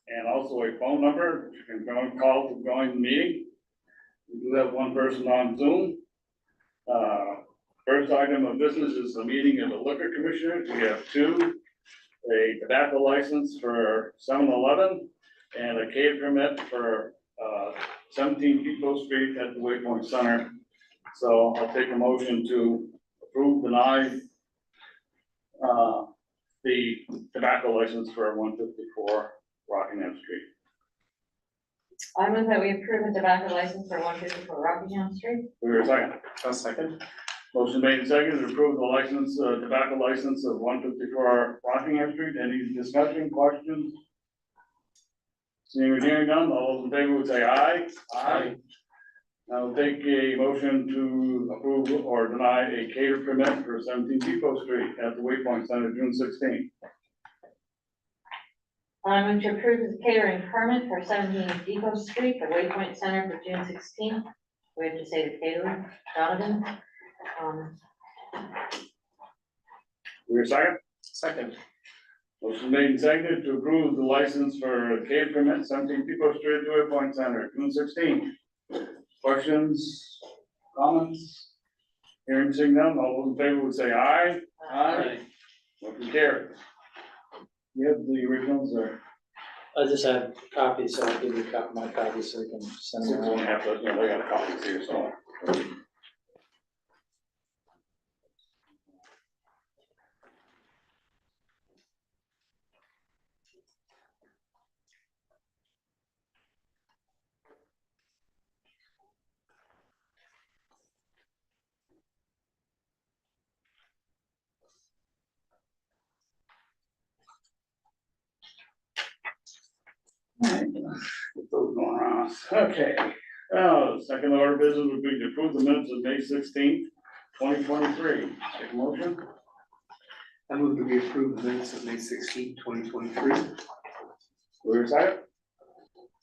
and also a phone number, you can call to join the meeting. We do have one person on Zoom. First item of business is the meeting of the liquor commissioners. We have two, a tobacco license for 7-Eleven and a catering permit for 17 Depot Street at the Waypoint Center. So I'll take a motion to approve, deny the tobacco license for 154 Rockingham Street. I move that we approve the tobacco license for 154 Rockingham Street. Do we hear a second? A second. Motion made and seconded to approve the license, tobacco license of 154 Rockingham Street. Any discussion, questions? Seeing or hearing none, all those in favor would say aye. Aye. I'll take a motion to approve or deny a cater permit for 17 Depot Street at the Waypoint Center, June 16th. I move to approve the catering permit for 17 Depot Street for Waypoint Center for June 16th. We have to say the caterer, Donovan. Do we hear a second? Second. Motion made and seconded to approve the license for the cater permit, 17 Depot Street at the Waypoint Center, June 16th. Questions, comments? Hearing seeing none, all those in favor would say aye. Aye. Motion carries. You have the originals or? I just have copies, so I'll give you my copies so we can send them Don't around. have to, they got copies here, so. Get those going around. Okay, second order of business would be to approve the minutes of May 16th, 2023. Take a motion. I move that we approve the minutes of May 16th, 2023. We're second.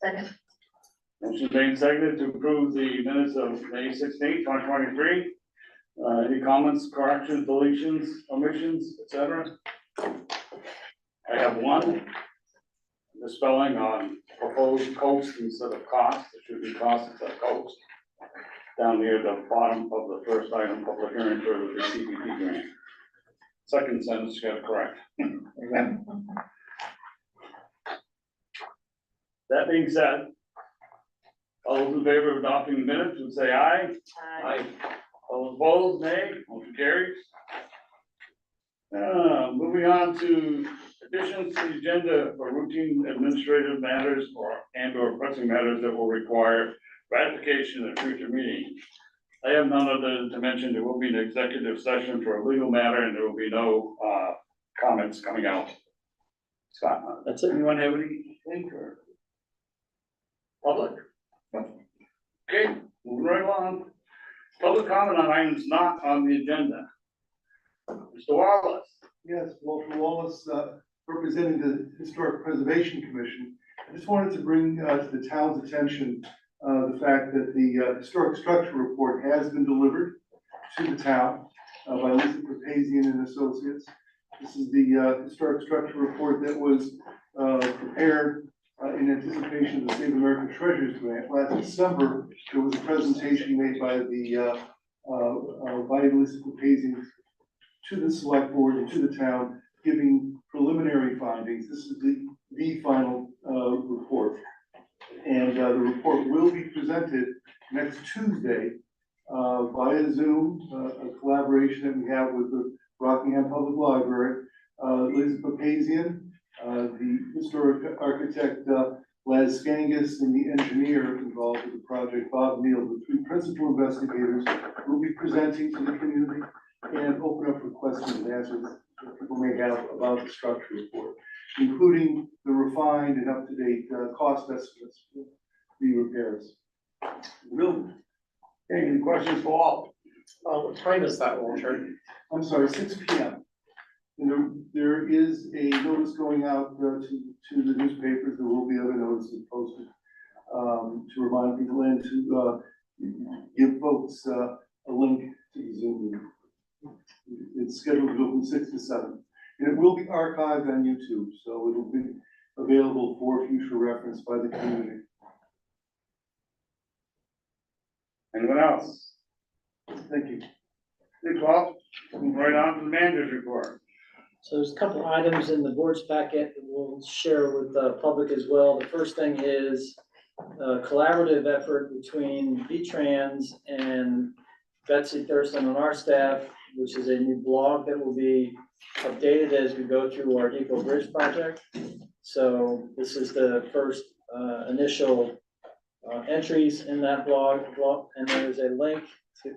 Second. Motion made and seconded to approve the minutes of May 16th, 2023. Any comments, corrections, deletions, omissions, etc.? I have one. The spelling on proposed coast instead of cost, it should be cost instead of coast. Down near the bottom of the first item, public hearing for the CPP grant. Second sentence, got it correct. That being said, all those in favor of adopting the minutes would say aye. Aye. All opposed, nay. Motion carries. Moving on to additions to the agenda for routine administrative matters or pressing matters that will require ratification at a future meeting. I have none other to mention. There will be an executive session for a legal matter and there will be no comments coming out. Scott, That's it. anyone have anything for public? Okay, moving right along. Public comment on items not on the agenda. Mr. Wallace. Yes, Walter Wallace, representing the Historic Preservation Commission. I just wanted to bring to the town's attention the fact that the historic structure report has been delivered to the town by Lisa Papazian and Associates. This is the historic structure report that was prepared in anticipation of the Save American Treasures grant. Last December, there was a presentation made by the by Lisa Papazian to the select board and to the town, giving preliminary findings. This is the final report. And the report will be presented next Tuesday via Zoom, a collaboration that we have with the Rockingham Public Library. Liz Papazian, the historic architect Les Skangus, and the engineer involved with the project, Bob Neal, the three principal investigators, will be presenting to the community and open up for questions and answers that people may have about the structure report, including the refined and up-to-date cost estimates for the repairs. Really? Okay, any questions for all? What time is that, Walter? I'm sorry, 6 p.m. And there is a notice going out to the newspapers. There will be other notices posted to remind people and to give folks a link to the Zoom meeting. It's scheduled to go from 6 to 7. And it will be archived on YouTube, so it'll be available for future reference by the community. Anyone else? Thank you. Thanks, Walt. Move right on to the manager's report. So there's a couple items in the board's packet that we'll share with the public as well. The first thing is a collaborative effort between V-Trans and Betsy Thurston on our staff, which is a new blog that will be updated as we go through our Depot Bridge project. So this is the first initial entries in that blog, and there's a link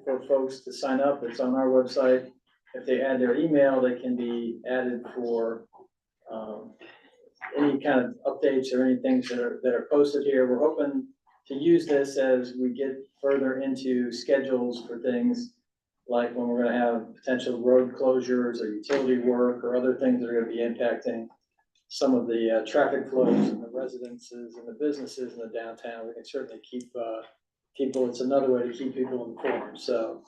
for folks to sign up. It's on our website. If they add their email, they can be added for any kind of updates or any things that are posted here. We're hoping to use this as we get further into schedules for things like when we're gonna have potential road closures or utility work or other things that are gonna be impacting some of the traffic flows and the residences and the businesses in the downtown. We can certainly keep people, it's another way to keep people informed. So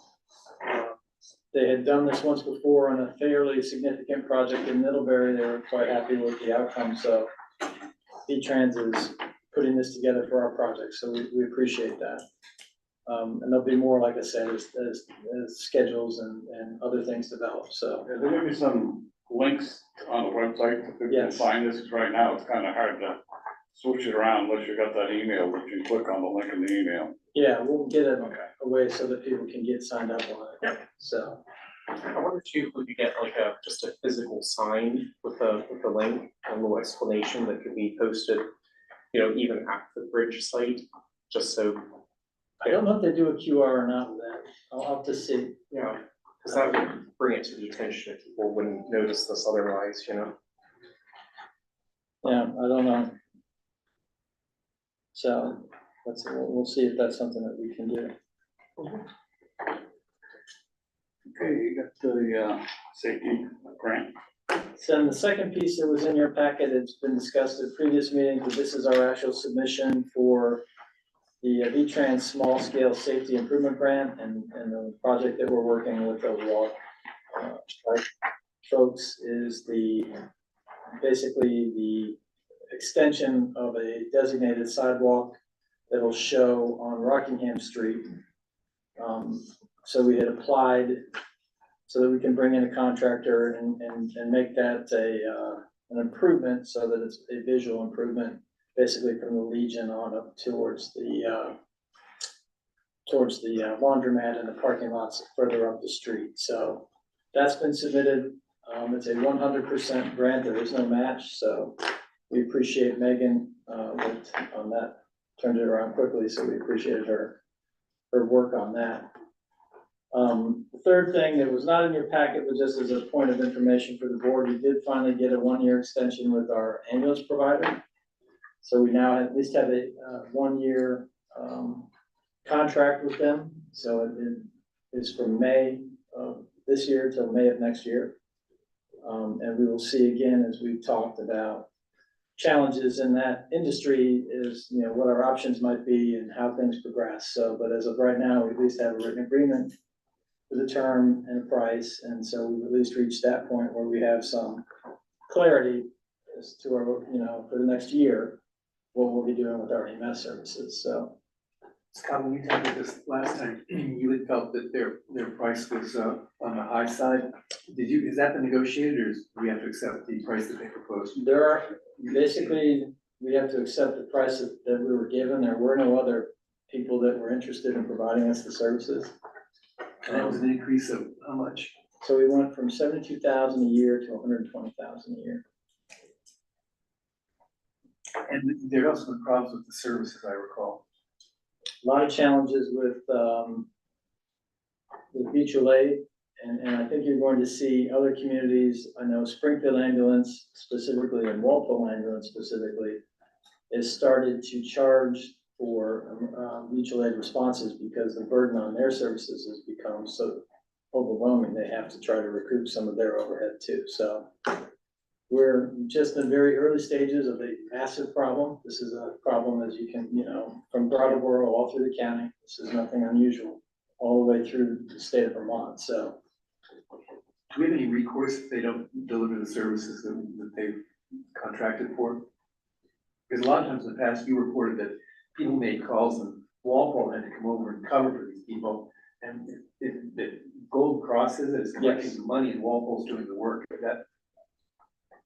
they had done this once before on a fairly significant project in Middlebury. They were quite happy with the outcome. So V-Trans is putting this together for our project. So we appreciate that. And there'll be more, like I said, as schedules and other things develop. So Yeah, there may be some links on the website that people can Yes. find this, 'cause right now it's kind of hard to switch it around unless you got that email, but you click on the link in the email. yeah, we'll get a Okay. way so that people can get signed up on it. Yep. So I wonder too, if we could get like just a physical sign with a link, a little explanation that could be posted, even at the bridge site, just so, I don't know if they do a QR or not with that. I'll have to see. because that would bring it to the attention if people wouldn't notice this otherwise. Yeah, I don't know. So we'll see if that's something that we can do. Okay, you got the safety grant. So then the second piece that was in your packet, it's been discussed at previous meetings, but this is our actual submission for the V-Trans Small Scale Safety Improvement Grant and the project that we're working with overall. Folks is basically the extension of a designated sidewalk that'll show on Rockingham Street. So we had applied so that we can bring in a contractor and make that an improvement so that it's a visual improvement, basically from the Legion on up towards the laundromat and the parking lots further up the street. So that's been submitted. It's a 100% grant. There is no match. So we appreciate Megan worked on that, turned it around quickly. So we appreciated her work on that. The third thing that was not in your packet, but just as a point of information for the board, we did finally get a 1-year extension with our ambulance provider. So we now at least have a 1-year contract with them. So it is from May of this year till May of next year. And we will see again, as we've talked about challenges in that industry, is what our options might be and how things progress. So, but as of right now, we at least have a written agreement with a term and a price, and so we've at least reached that point where we have some clarity as to our, for the next year, what we'll be doing with our EMS services. So Scott, when you talked about this last time, you had felt that their price was on the high side. Has that been negotiated, or do we have to accept the price that they proposed? there are, basically, we have to accept the price that we were given. There were no other people that were interested in providing us the services. And that was an increase of how much? So we went from 72,000 a year to 120,000 a year. And there are also been problems with the service, as I recall. A lot of challenges with mutual aid, and I think you're going to see other communities. I know Springfield Ambulance specifically and Walpole Ambulance specifically has started to charge for mutual aid responses because the burden on their services has become so overwhelming. They have to try to recoup some of their overhead too. So we're just in very early stages of a massive problem. This is a problem, as you can, from Brattleboro all through the county. This is nothing unusual, all the way through the state of Vermont. So Do we have any recourse if they don't deliver the services that they've contracted for? Because a lot of times in the past, you reported that people made calls and Walpole had to come over and cover for these people. And the Gold Cross is collecting the money and Walpole's doing the work, but that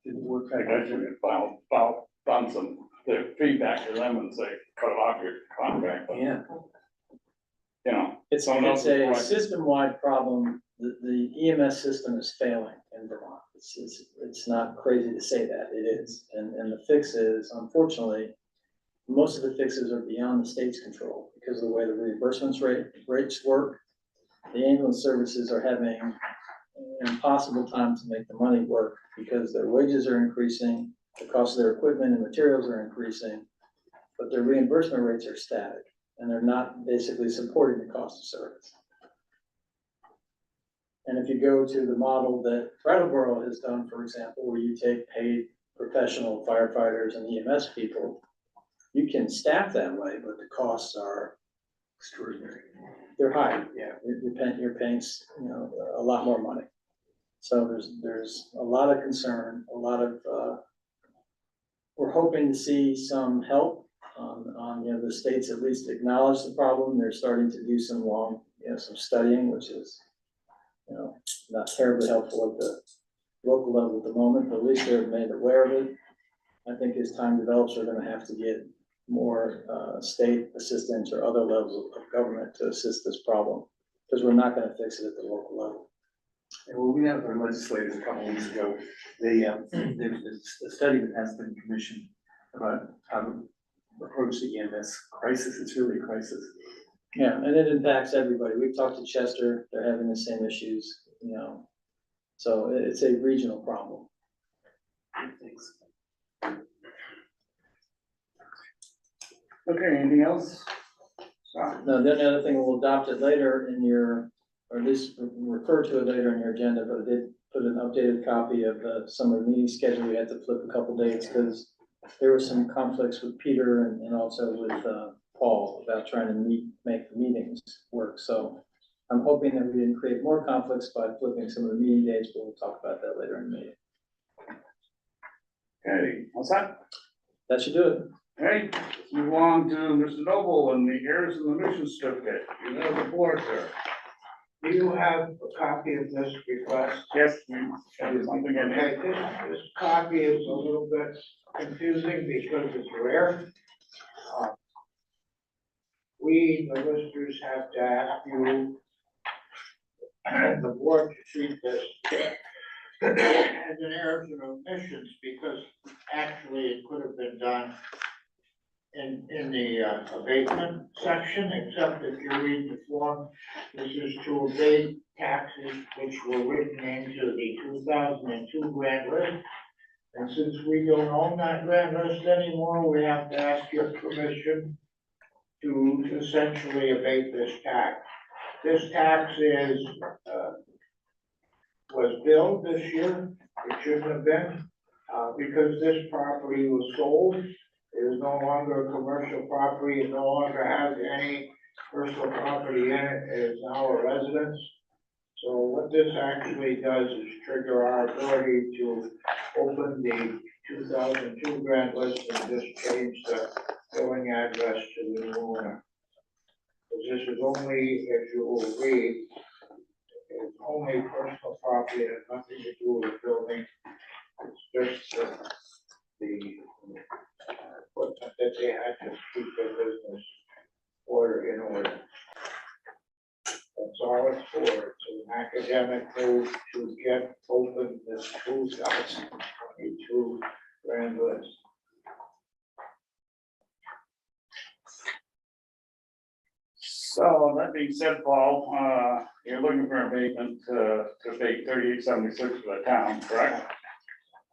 didn't work. I guess we could found some, the feedback to them and say, cut off your contract, but, Yeah, you know. It's someone else is a right. system-wide problem. The EMS system is failing in Vermont. It's not crazy to say that, it is. And the fix is, unfortunately, most of the fixes are beyond the state's control because of the way the rates work. The ambulance services are having an impossible time to make the money work because their wages are increasing, the cost of their equipment and materials are increasing, but their reimbursement rates are static, and they're not basically supporting the cost of service. And if you go to the model that Brattleboro has done, for example, where you take paid professional firefighters and EMS people, you can staff that way, but the costs are extraordinary. they're high. Yeah, you're paying, a lot more money. So there's a lot of concern, a lot of, we're hoping to see some help on, the states at least acknowledge the problem. They're starting to do some some studying, which is, not terribly helpful at the local level at the moment, but at least they're made aware of it. I think as time develops, we're gonna have to get more state assistance or other levels of government to assist this problem, because we're not gonna fix it at the local level. And when we met with our legislators a couple of weeks ago, there's a study that has been commissioned about how to approach the EMS crisis. It's really a crisis. Yeah, and it impacts everybody. We've talked to Chester, they're having the same issues, so it's a regional problem. Thanks. Okay, anything else? Scott? Now, then the other thing, we'll adopt it later in your, or at least refer to it later in your agenda, but I did put an updated copy of the summer meeting schedule. We had to flip a couple dates because there were some conflicts with Peter and also with Paul about trying to make the meetings work. So I'm hoping that we didn't create more conflicts by flipping some of the meeting dates, but we'll talk about that later in the meeting. Okay, what's that? That should do it. Okay, let's move on to Mr. Noble and the heirs of the mission certificate. You have the floor, sir. Do you have a copy of this request? Yes, we have something in Okay, there. this copy is a little bit confusing because it's rare. We, the listers, have to ask you, the board, to treat this as an heirs and omissions, because actually it could have been done in the abatement section, except if you read the form, this is to abate taxes which were written into the 2002 grand list. And since we don't own that grand list anymore, we have to ask your permission to essentially abate this tax. This tax was billed this year, it shouldn't have been, because this property was sold. It is no longer a commercial property, it no longer has any personal property in it, it is now a residence. So what this actually does is trigger our ability to open the 2002 grand list and just change the billing address to the new owner. Because this is only, if you will read, it's only personal property, it has nothing to do with building. It's just the equipment that they had to keep their business in order. That's all it's for. It's an academic move to get open this 2022 grand list. So that being said, Paul, you're looking for abatement to abate 3876 for the town, correct?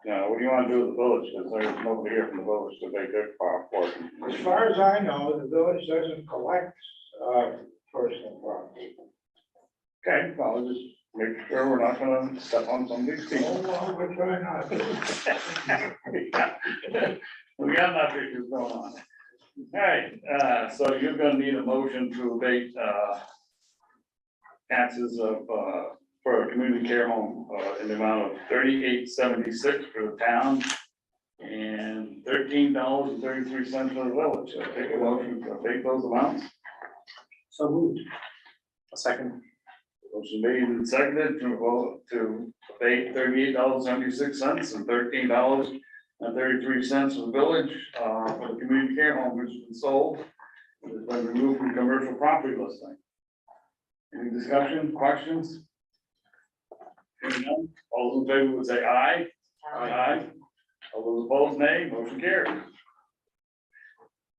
Now, what do you want to do with the village? Because there's nobody here from the village to abate their portion. As far as I know, the village doesn't collect personal property. Okay, well, just make sure we're not gonna step on somebody's feet. Oh, well, we're trying not to. We got enough issues going on. Alright, so you're gonna need a motion to abate, taxes of, for a community care home, in the amount of 3876 for the town and $13.33 for the village. I'll take a motion to take those amounts. So moved. A second. Motion made and seconded to vote to pay $38.76 and $13.33 for the village, for the community care home which has been sold. It's been removed from commercial property listing. Any discussion, questions? Hearing none, all those in favor would say aye. Aye. All those opposed, nay. Motion carries.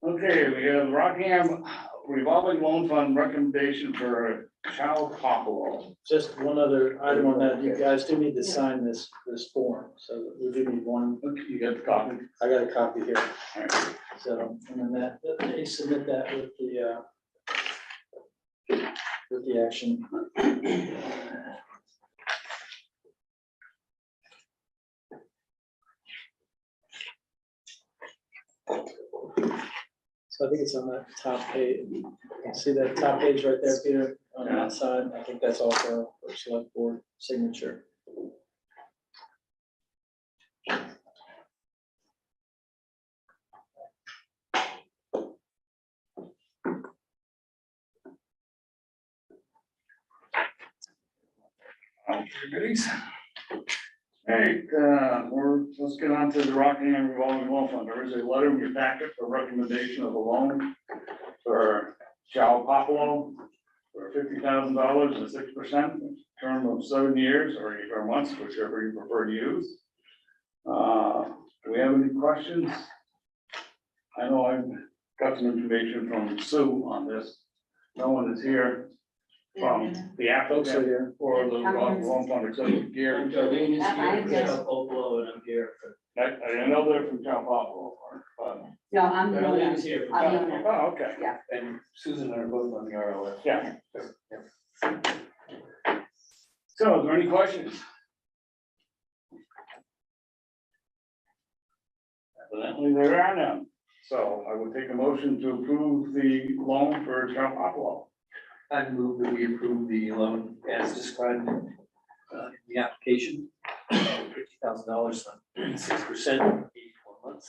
Okay, we have Rockingham revolving loan fund recommendation for Child Popolo. Just one other item on that, you guys do need to sign this form, so we do need one, Okay, you got the copy? I got a copy here, All right. so, and then they submit that with the action. So I think it's on that top page. See that top page right there, Peter, on that side? I think that's also for select board signature. Goodies. Hey, let's get on to the Rockingham revolving loan fund. There is a letter in your packet for recommendation of a loan for Child Popolo for $50,000 and 6%, term of 7 years or 8 months, whichever you prefer to use. Do we have any questions? I know I've got some information from Sue on this. No one is here from the Folks are applicant here. or the loan fund except for Gary. Darlene is here. And I'm here. I know they're from Child Popolo, but. No, I'm the owner. here. I'm the owner. Oh, okay. And Susan and I are both on the RLF. Yeah. So, is there any questions? Evidently, there are none. So I would take a motion to approve the loan for Child Popolo. I move that we approve the loan as described in the application, $50,000 on 6%, 84 months.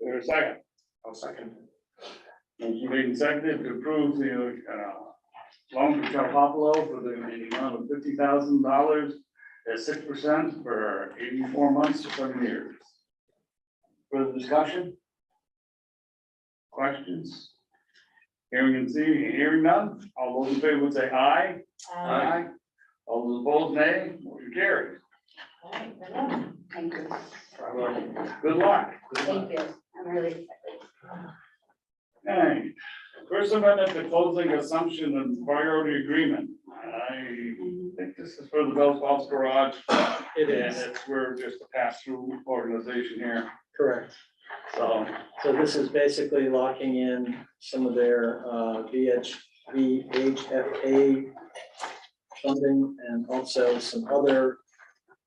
There's a second. I'll second. Motion made and seconded to approve the loan for Child Popolo for the amount of $50,000 at 6% for 84 months to 7 years. Further discussion? Questions? Hearing none, all those in favor would say aye. All those opposed, nay. Motion carries. Thank you. Good luck. Thank you. I'm really excited. Okay. First amendment to closing assumption and priority agreement. I think this is for the Bell's Falls Garage. It is. And we're just a pass-through organization here, Correct. so. So this is basically locking in some of their VHFA funding and also some other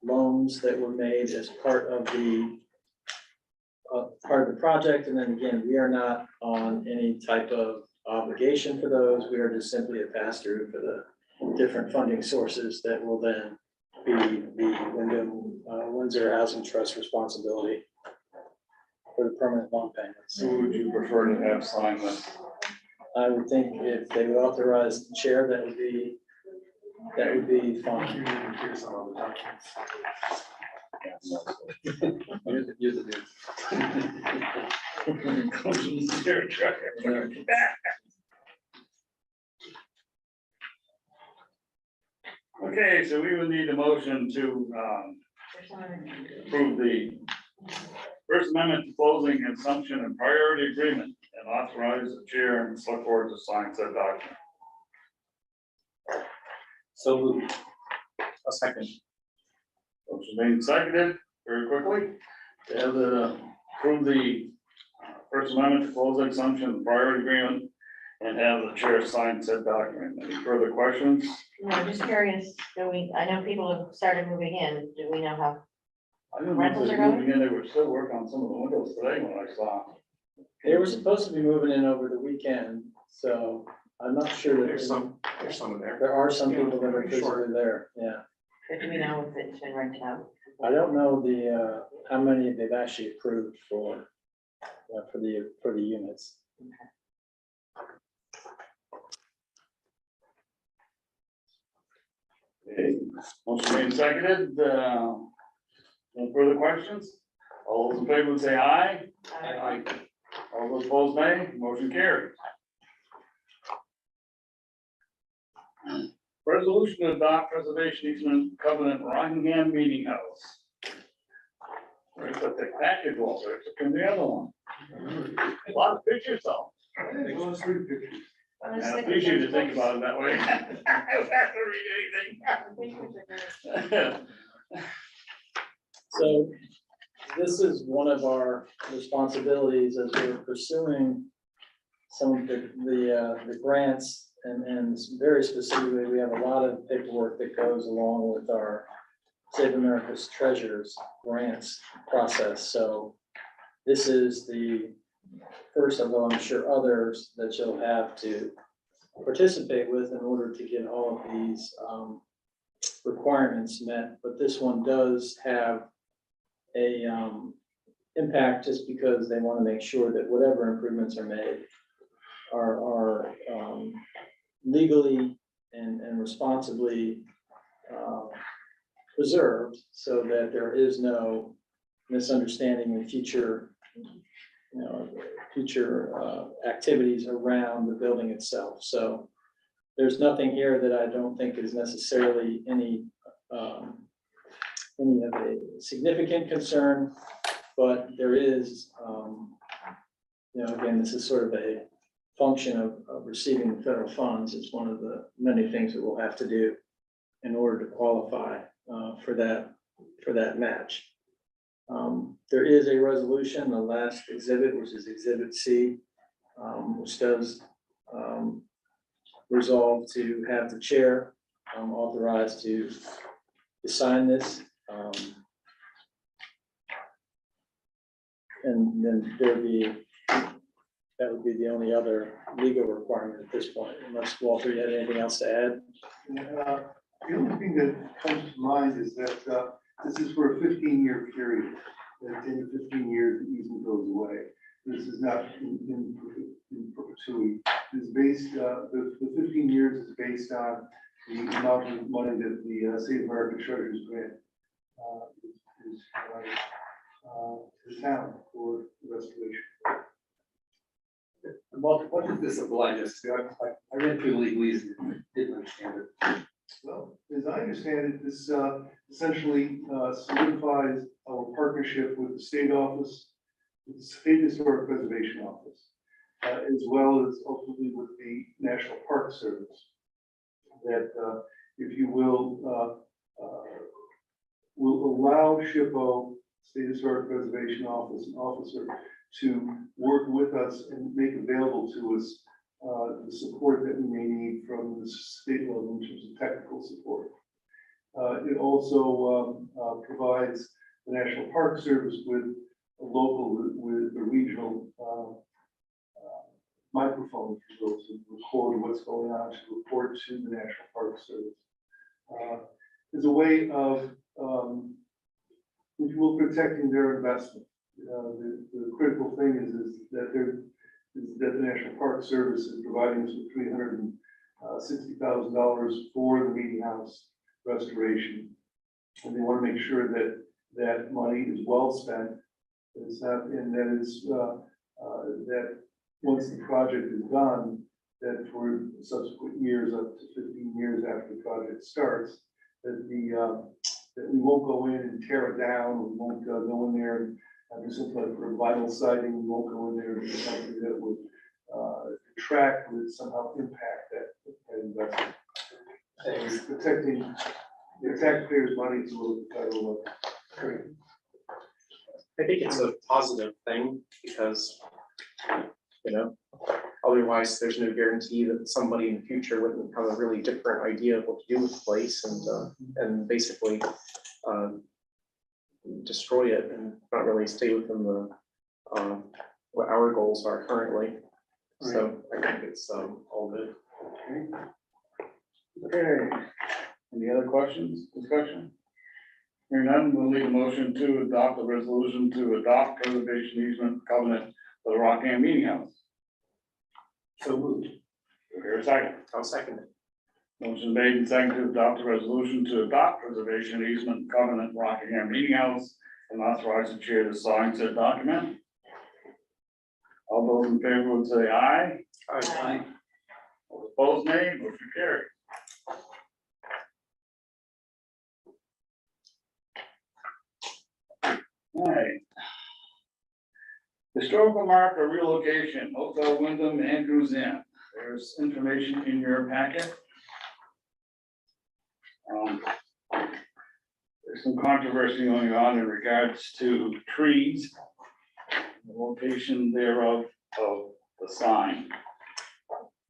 loans that were made as part of the project. And then again, we are not on any type of obligation for those. We are just simply a pass-through for the different funding sources that will then be the Windsor Housing Trust responsibility for the permanent loan payments. Who would you prefer to have sign this? I would think if they would authorize the chair, that would be fine. Here's some of the documents. You're the dude. Okay, so we would need a motion to approve the First Amendment to closing assumption and priority agreement and authorize the chair and select board to sign said document. So moved. A second. Motion made and seconded very quickly. To have the approve the First Amendment to closing assumption and priority agreement and have the chair sign said document. Any further questions? No, I'm just curious, I know people have started moving in, do we know how? I didn't know Rentals they are were going? moving in. They were still working on some of the windows today when I saw. They were supposed to be moving in over the weekend, so I'm not sure that There's some in there. there are some people that are Pretty sure. physically there, yeah. Do we know if it's been rented out? I don't know how many they've actually approved for the units. Okay, motion made and seconded, no further questions? All those in favor would say aye. Aye. All those opposed, nay. Motion carried. Resolution to adopt preservation easement covenant Rockingham Meeting House. Where's the thick package, Walter? Come the other one. A lot of pictures though. Well, 3 pictures. I was I thinking appreciate you those think books- about it that way. I don't have to read anything. So this is one of our responsibilities as we're pursuing some of the grants, and very specifically, we have a lot of paperwork that goes along with our Save America's Treasures grants process. So this is the first of, I'm sure, others that you'll have to participate with in order to get all of these requirements met. But this one does have a impact just because they want to make sure that whatever improvements are made are legally and responsibly preserved, so that there is no misunderstanding in future, activities around the building itself. So there's nothing here that I don't think is necessarily any of a significant concern, but there is, again, this is sort of a function of receiving the federal funds. It's one of the many things that we'll have to do in order to qualify for that match. There is a resolution, the last exhibit, which is Exhibit C, which does resolve to have the chair authorized to sign this. And then that would be the only other legal requirement at this point, unless Walter, you had anything else to add? The only thing that comes to mind is that this is for a 15-year period. That in 15 years, the easement goes away. This is not in perpetuity. It's based, the 15 years is based on the amount of money that the Save America Treasures grant is to the town for the restoration. What does this oblige us to? I read through the legalese and didn't understand it. Well, as I understand it, this essentially solidifies our partnership with the state office, with the State Historic Preservation Office, as well as ultimately with the National Park Service. That, if you will allow SHPO, State Historic Preservation Office, an officer, to work with us and make available to us the support that we may need from the state level in terms of technical support. It also provides the National Park Service with a local, with a regional microphone to go to record what's going on, to report to the National Park Service. As a way of, if you will, protecting their investment. The critical thing is that the National Park Service is providing us with $360,000 for the meeting house restoration. And they want to make sure that that money is well spent. It's not, and that it's, that once the project is done, that for subsequent years, up to 15 years after the project starts, that that we won't go in and tear it down, we won't go in there and do something like for a vinyl siding, we won't go in there and do something that would detract, would somehow impact that investment. And it's protecting the taxpayers' money to look at the federal level. I think it's a positive thing because, otherwise there's no guarantee that somebody in the future wouldn't have a really different idea of what to do with the place and basically destroy it and not really stay within the what our goals are currently. So I think it's all good. Okay, Any other questions, discussion? Hearing none, we'll need a motion to adopt a resolution to adopt preservation easement covenant for the Rockingham Meeting House. So moved. Do I hear a second? I'll second it. Motion made and seconded to adopt a resolution to adopt preservation easement covenant Rockingham Meeting House and authorize the chair to sign said document. All those in favor would say aye. Aye. All opposed, nay. Motion carried. All right. Historical marker relocation, Hotel Wyndham Andrews Inn. There's information in your packet. There's some controversy going on in regards to trees, the location thereof of the sign.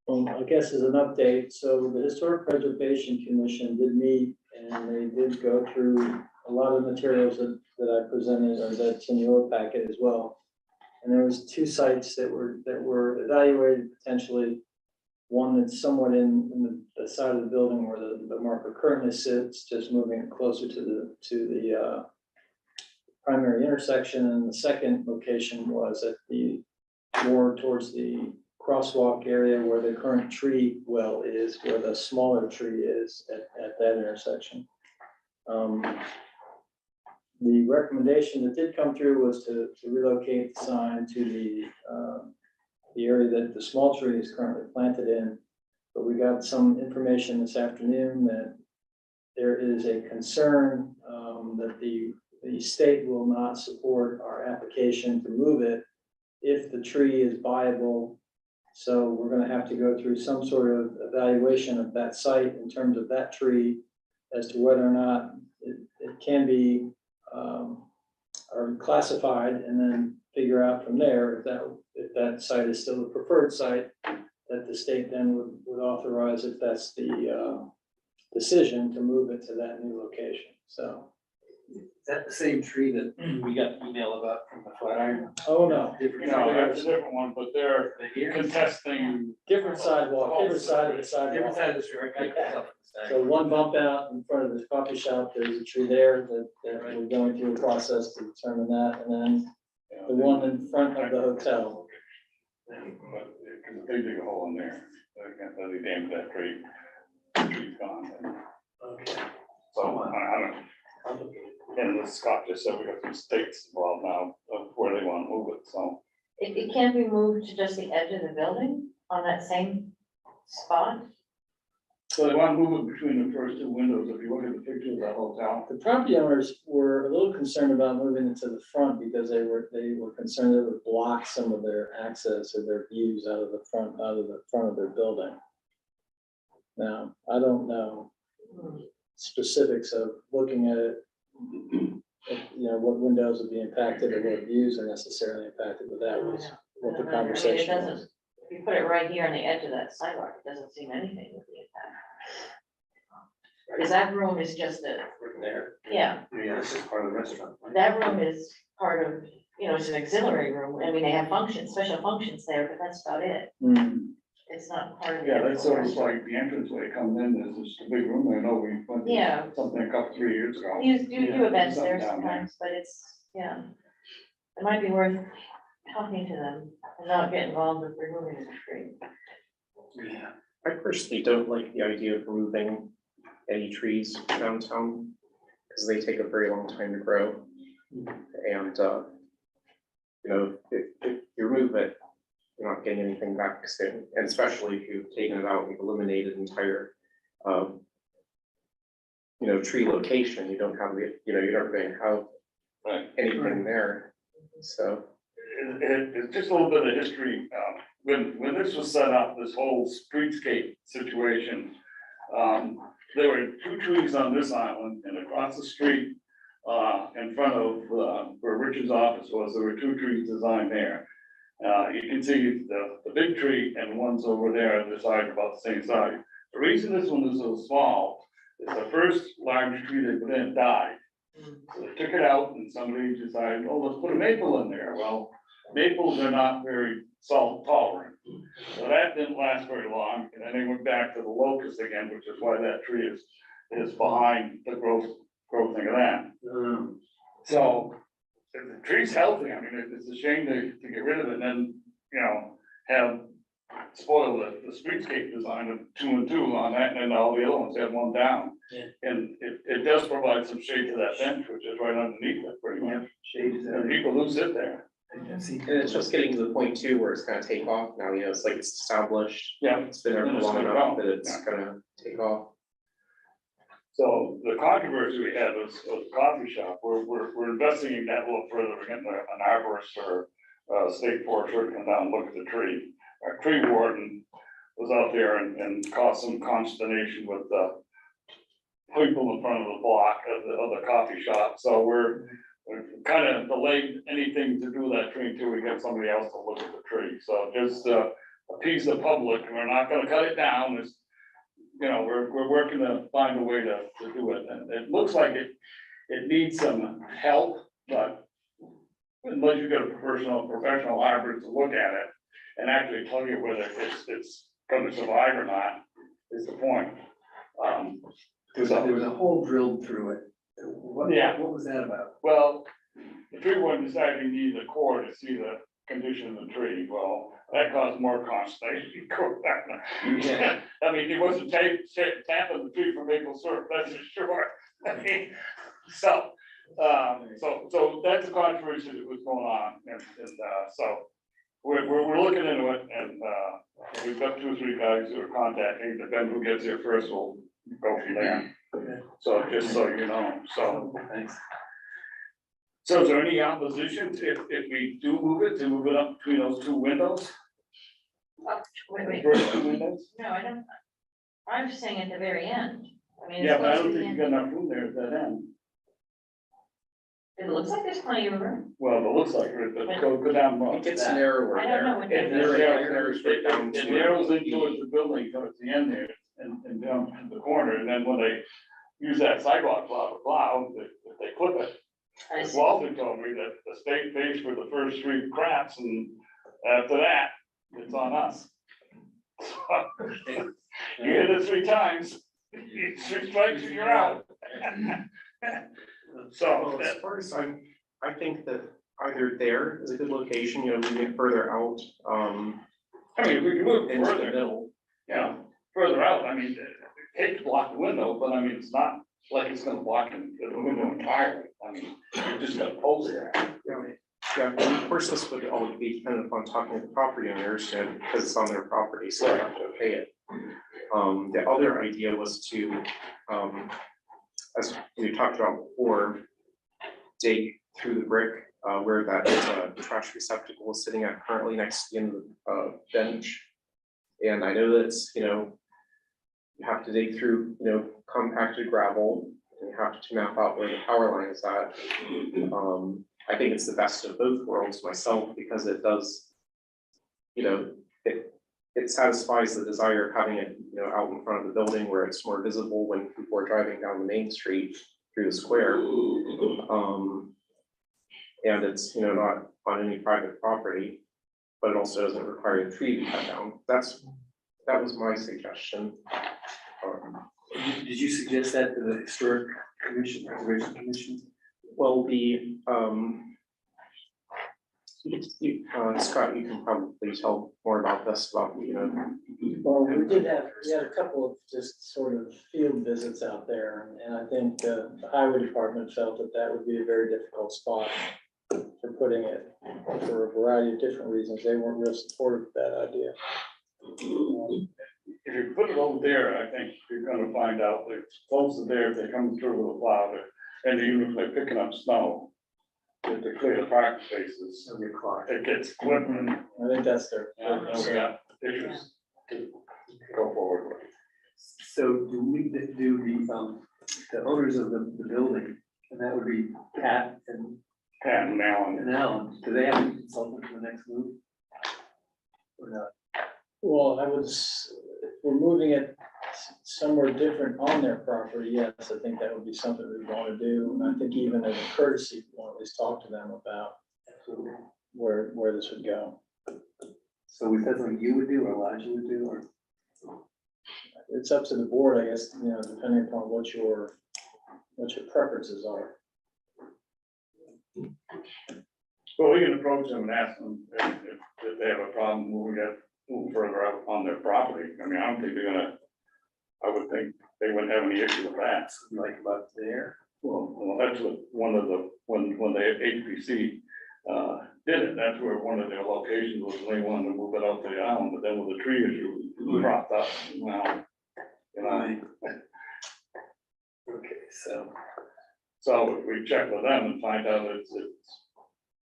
I guess as an update, so the Historic Preservation Commission did meet and they did go through a lot of materials that I presented or that's in your packet as well. And there was two sites that were evaluated potentially. One that's somewhat in the side of the building where the marker currently sits, just moving it closer to the primary intersection. And the second location was at the more towards the crosswalk area where the current tree well is, where the smaller tree is at that intersection. The recommendation that did come through was to relocate the sign to the area that the small tree is currently planted in. But we got some information this afternoon that there is a concern that the state will not support our application to move it if the tree is viable. So we're going to have to go through some sort of evaluation of that site in terms of that tree as to whether or not it can be or classified, and then figure out from there if that site is still the preferred site that the state then would authorize if that's the decision to move it to that new location. So. Is that the same tree that we got email about from the Flatiron? Oh, no, Different. No, that's a different one, but they're Here? contesting. different sidewalk, different side of the sidewalk. Different side of the street. right? So one bump out in front of this coffee shop, there's a tree there that we're going through a process to determine that, and then the one in front of the hotel. But, because if they dig a hole in there, they damage that tree, the tree's gone. Okay. So, I don't, and the Scott just said we got some stakes involved now of where they want to move it, so. It can't be moved to just the edge of the building on that same spot? So they want to move it between the first two windows, if you look at the picture of that hotel. The property owners were a little concerned about moving it to the front because they were concerned it would block some of their access or their views out of the front of their building. Now, I don't know specifics of looking at it, what windows would be impacted or what views are necessarily impacted, but that was what the conversation was. If you put it right here on the edge of that sidewalk, it doesn't seem anything would be impacted. Because that room is just There. yeah, Yeah, this is part of the restaurant. that room is part of, it's an auxiliary room. I mean, they have functions, special functions there, but that's about it. Hmm. It's not part of. Yeah, the that's sort of restaurant. like the entranceway coming in, there's just a big room, I know we went Yeah. to something a couple, 3 years ago. You do events there Something down there. sometimes, but it's, it might be worth talking to them and not get involved with removing the tree. Yeah. I personally don't like the idea of removing any trees downtown, because they take a very long time to grow. And, if you remove it, you're not getting anything back soon, and especially if you've taken it out, you've eliminated entire, tree location, you don't have the, you're not going to have Right. anything there, so. It's just a little bit of history. When this was set up, this whole streetscape situation, there were 2 trees on this island, and across the street, in front of where Richard's office was, there were 2 trees designed there. You can see the big tree and one's over there on the side, about the same size. The reason this one is so small is the first large tree they put in died. So they took it out and somebody decided, oh, let's put a maple in there. Well, maples are not very salt tolerant. So that didn't last very long. And then they went back to the locust again, which is why that tree is is behind the growth thing of that. So, if the tree's healthy, I mean, it's a shame to get rid of it and then, you know, have spoil the streetscape design of 2 and 2 on that, and then all the other ones have 1 down. Yeah. And it does provide some shade to that bench, which is right underneath it pretty much. Shade is And people do sit there. See, And it's just getting to the point too where it's gonna take off now, you know, it's like it's established. Yeah. It's been there for It's long gonna enough go, that it's yeah. gonna take off. So the controversy we had was the coffee shop. We're investigating that a little further. We're getting an arborist or state forester to come down and look at the tree. Our tree warden was out there and caused some consternation with the people in front of the block of the coffee shop. So we're kind of delayed anything to do with that tree until we get somebody else to look at the tree. So just appease the public. We're not gonna cut it down. It's, you know, we're working to find a way to do it. And it looks like it needs some help, but unless you get a professional arborist to look at it and actually tell you whether it's gonna survive or not, is the point. there was a hole drilled through it. Yeah. What was that about? Well, the tree warden decided he needed a core to see the condition of the tree. Well, that caused more consternation. Yeah. I mean, he wasn't tapping the tree for maple syrup, that's for sure. I mean, so that's the controversy that was going on, and so we're looking into it, and we've got 2 or 3 guys who are contacting, depending who gets here first, we'll go from there. So just so you know, so. Thanks. So is there any opposition if we do move it up between those 2 windows? Wait, First 2 windows? no, I don't, I'm just saying at the very end. I mean, Yeah, it's but I supposed don't to think be you in, got enough room there at that end. it looks like there's plenty of room. Well, it looks like it, but go down more. It gets narrower I don't know there. what It that narrows right down to. narrows in towards the building, towards the end there, and down to the corner, and then when they use that sidewalk plow, if they clip it. I As see. Walter told me that the state pays for the first 3 cracks, and after that, it's on us. You hit it 3 times, 3 strikes and you're out. So, Well, as far as I think that either there is a good location, you know, moving it further out, I mean, we can move into the further, middle. you know, further out, I mean, it could block the window, but I mean, it's not like it's gonna block the window entirely. I mean, you're just gonna post there. Yeah, and of course, this would all be dependent upon talking to the property owners, you know, because it's on their property, so they have to pay it. The other idea was to, as we talked about before, dig through the brick, where that trash receptacle is sitting at currently next to the end of the bench. And I know that it's, you know, you have to dig through, you know, compacted gravel, and you have to map out where the power line is at. I think it's the best of both worlds myself, because it does, you know, it satisfies the desire of having it, you know, out in front of the building where it's more visible when people are driving down the main street through the square. And it's, you know, not on any private property, but it also doesn't require the tree to be cut down. That was my suggestion. Did you suggest that to the historic commission, preservation commission? Well, Scott, you can probably tell more about this, about, you know. Well, we had a couple of just sort of field visits out there, and I think the highway department felt that would be a very difficult spot for putting it, for a variety of different reasons. They weren't real supportive of that idea. If you put it over there, I think you're gonna find out that folks are there, if they come through with a plow, and even if they're picking up snow, if they clear the parking spaces, it gets clipped and, I think that's their. we got issues to go forward with. So do we do the owners of the building, and that would be Pat and Pat and Alan, Alan, do they have a consultant for the next move? Or not? Well, if we're moving it somewhere different on their property, yes, I think that would be something we want to do. And I think even as a courtesy, we want to at least talk to them about where this would go. So is that something you would do, or Elijah would do, or? it's up to the board, I guess, you know, depending upon what your preferences are. Well, we can approach them and ask them if they have a problem moving further out on their property. I mean, I don't think I would think they wouldn't have any issue with that. Like about there. Well, that's what one of the, when the HPC, did it, that's where one of their locations was, they wanted to move it out to the island, but then with the tree issue, it cropped up, now, you know. Okay, so. So if we check with them and find out it's,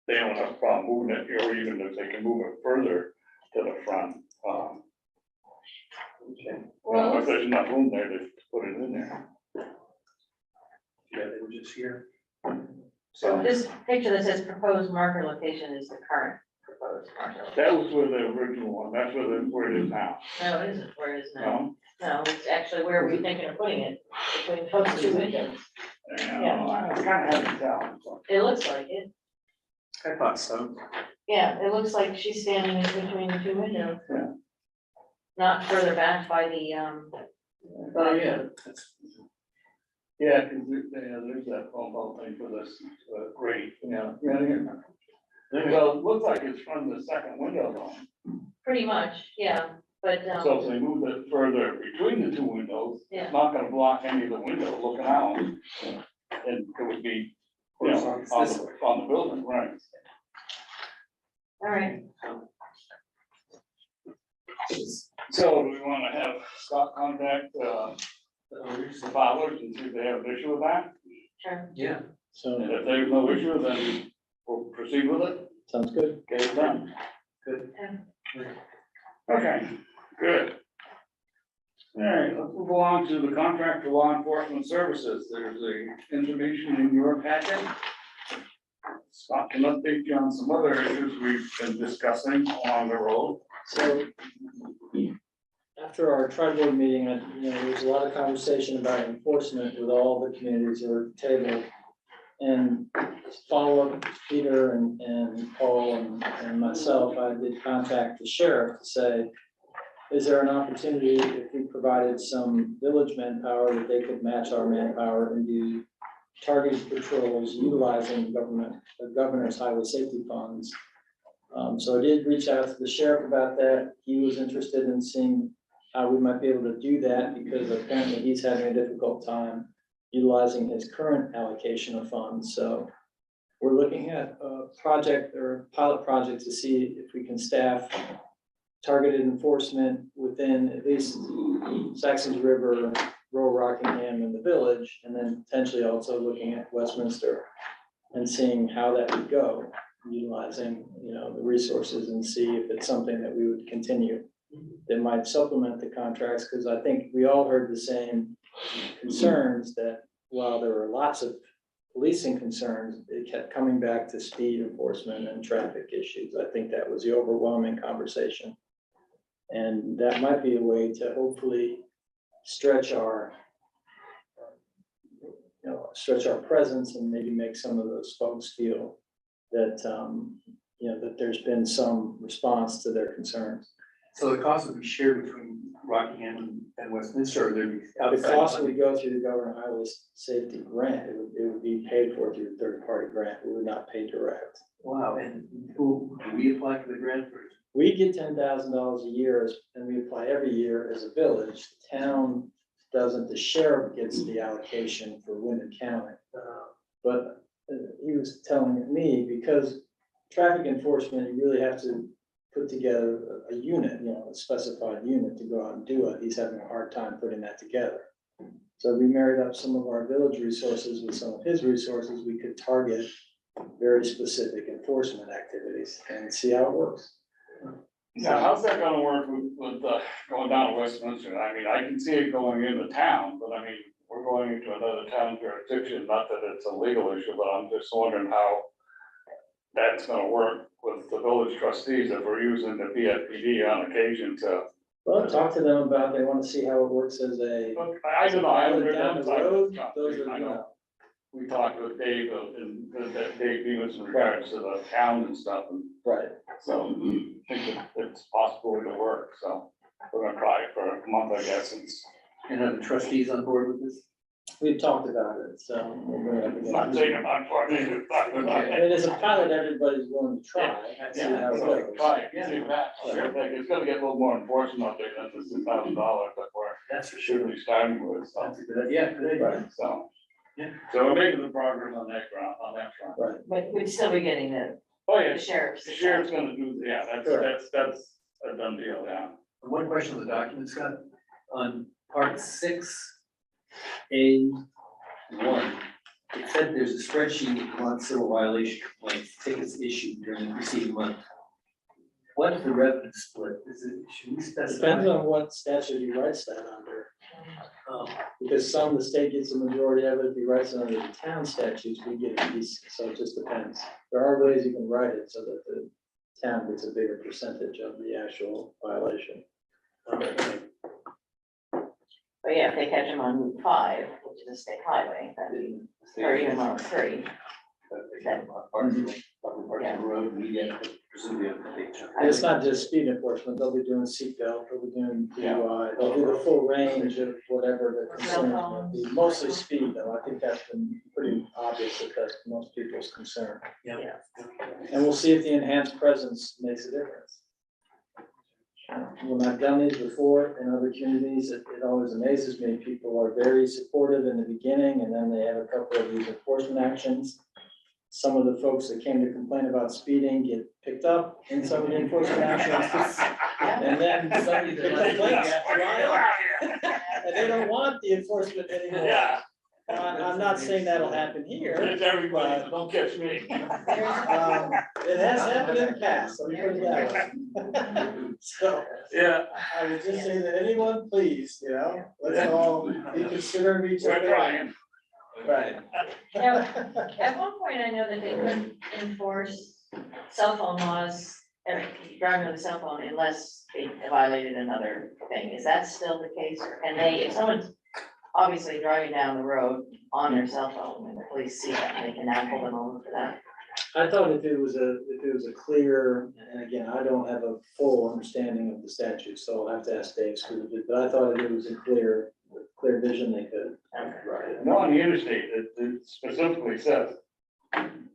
they don't have a problem moving it, or even if they can move it further to the front. Okay. Well, If there's enough room there to put it in there. Yeah, they were just here. so So this picture that says proposed marker location is the current proposed marker. that was where the original one, that's where it is now. No, it isn't where it is now. No? No, it's actually where we're thinking of putting it, between those two windows. Yeah, I kind of had to tell. So. It looks like it. I thought so. Yeah, it looks like she's standing in between the two windows. Yeah. Not further back by the, Oh, yeah. Yeah, because there's that phone call thing for this, grate, yeah. Well, it looks like it's from the second window though. pretty much, yeah, but, So if they move it further between the two windows, Yeah. it's not gonna block any of the windows looking out. And it would be, you know, on the building, right? all right. So do we wanna have Scott contact, the filers and see if they have an issue with that? Sure. Yeah. So, And if there's no issue, then we'll proceed with it, sounds good. get it done. Good. Okay, good. All right, let's move along to the contract for law enforcement services. There's a information in your packet. Scott can update you on some other issues we've been discussing along the road. So after our tri-board meeting, you know, there was a lot of conversation about enforcement with all the communities that were tabled. And follow up, Peter and Paul and myself, I did contact the sheriff to say, is there an opportunity if we provided some village manpower that they could match our manpower and do targeted patrols utilizing the governor's highway safety funds? So I did reach out to the sheriff about that. He was interested in seeing how we might be able to do that because apparently he's having a difficult time utilizing his current allocation of funds. So we're looking at a project or pilot project to see if we can staff targeted enforcement within at least Saxon's River, rural Rockingham and the village, and then potentially also looking at Westminster and seeing how that would go, utilizing, you know, the resources and see if it's something that we would continue that might supplement the contracts, because I think we all heard the same concerns that while there were lots of policing concerns, it kept coming back to speed enforcement and traffic issues. I think that was the overwhelming conversation. And that might be a way to hopefully stretch our, stretch our presence and maybe make some of those folks feel that, that there's been some response to their concerns. So the cost would be shared between Rockingham and Westminster, or there'd be The outside cost money? would go through the government highway safety grant. It would be paid for through a third-party grant. We would not pay direct. Wow, and who, do we apply for the grant first? We get $10,000 a year and we apply every year as a village. The town doesn't, the sheriff gets the allocation for Wyndham County. But he was telling me, because traffic enforcement, you really have to put together a unit, a specified unit to go out and do it. He's having a hard time putting that together. So we married up some of our village resources with some of his resources. We could target very specific enforcement activities and see how it works. Now, how's that gonna work with going down to Westminster? I mean, I can see it going into town, but I mean, we're going into another town jurisdiction, not that it's a legal issue, but I'm just wondering how that's gonna work with the village trustees if we're using the BFPD on occasion to. Well, talk to them about, they want to see how it works as a. Look, I don't know, I haven't heard Down that the side of road, the those are, I know. We talked with Dave and that Dave Bemis in regards to the town and stuff, and right. so I think that it's possible to work, so. we're gonna try it for a month, I guess, And are the trustees on board with this? We've talked about it, so. we'll bring it up it's not saying again. I'm unfortunately, but we're not. I mean, as a pilot, everybody's willing to try. and see Yeah, how it so goes. try it, see that, sure thing, it's gonna get a little more enforcement out there than the $6,000 that we're That's for shouldn't be starting with, so. That's a good idea. Yeah, good idea. Right, So. Yeah. So we're making the progress on that ground, on that front. right. But we'd still be getting Oh, the yeah, sheriff's. the sheriff's gonna do, yeah, that's a done deal, yeah. One question on the document, Scott, on part 6A1, it said there's a spreadsheet that wants civil violation complaints, tickets issued during the preceding month. What is the revenue split? Is it, should we Depends specify? on what statute he writes that under, Um, because some, the state gets a majority of it, if he writes it under the town statutes, we get a piece, so it just depends. There are ways you can write it so that the town gets a bigger percentage of the actual violation. But yeah, if they catch them on Route 5, which is a state highway, that'd be, or even on 3. Parts of the road, we get presumably a big chunk. And it's not just speed enforcement, they'll be doing seatbelt, they'll be doing DUI, they'll do the full range of whatever the concern might be. Mostly speed though, I think that's been pretty obvious that that's most people's concern. Yeah. And we'll see if the enhanced presence makes a difference. When I've done these before in other communities, it always amazes me, people are very supportive in the beginning, and then they have a couple of these enforcement actions. Some of the folks that came to complain about speeding get picked up in some of the enforcement actions. And then somebody the complaints fly up, and they don't want the enforcement anymore. Yeah. I'm not saying that'll happen here. It's everybody, don't catch me. It has happened in the past, let me put it that way. So, Yeah, I would just say that anyone, please, let's all be considerate of each we're other. trying. Right. Now, at one point, I know that they couldn't enforce cell phone laws, driving with a cell phone unless they violated another thing. Is that still the case? Or can they, if someone's obviously driving down the road on their cell phone and the police see that, they can now pull them over for that? I thought if it was a clear, and again, I don't have a full understanding of the statute, so I'll have to ask Dave, but I thought if it was a clear vision, they could. Right. No, on the interstate, it specifically says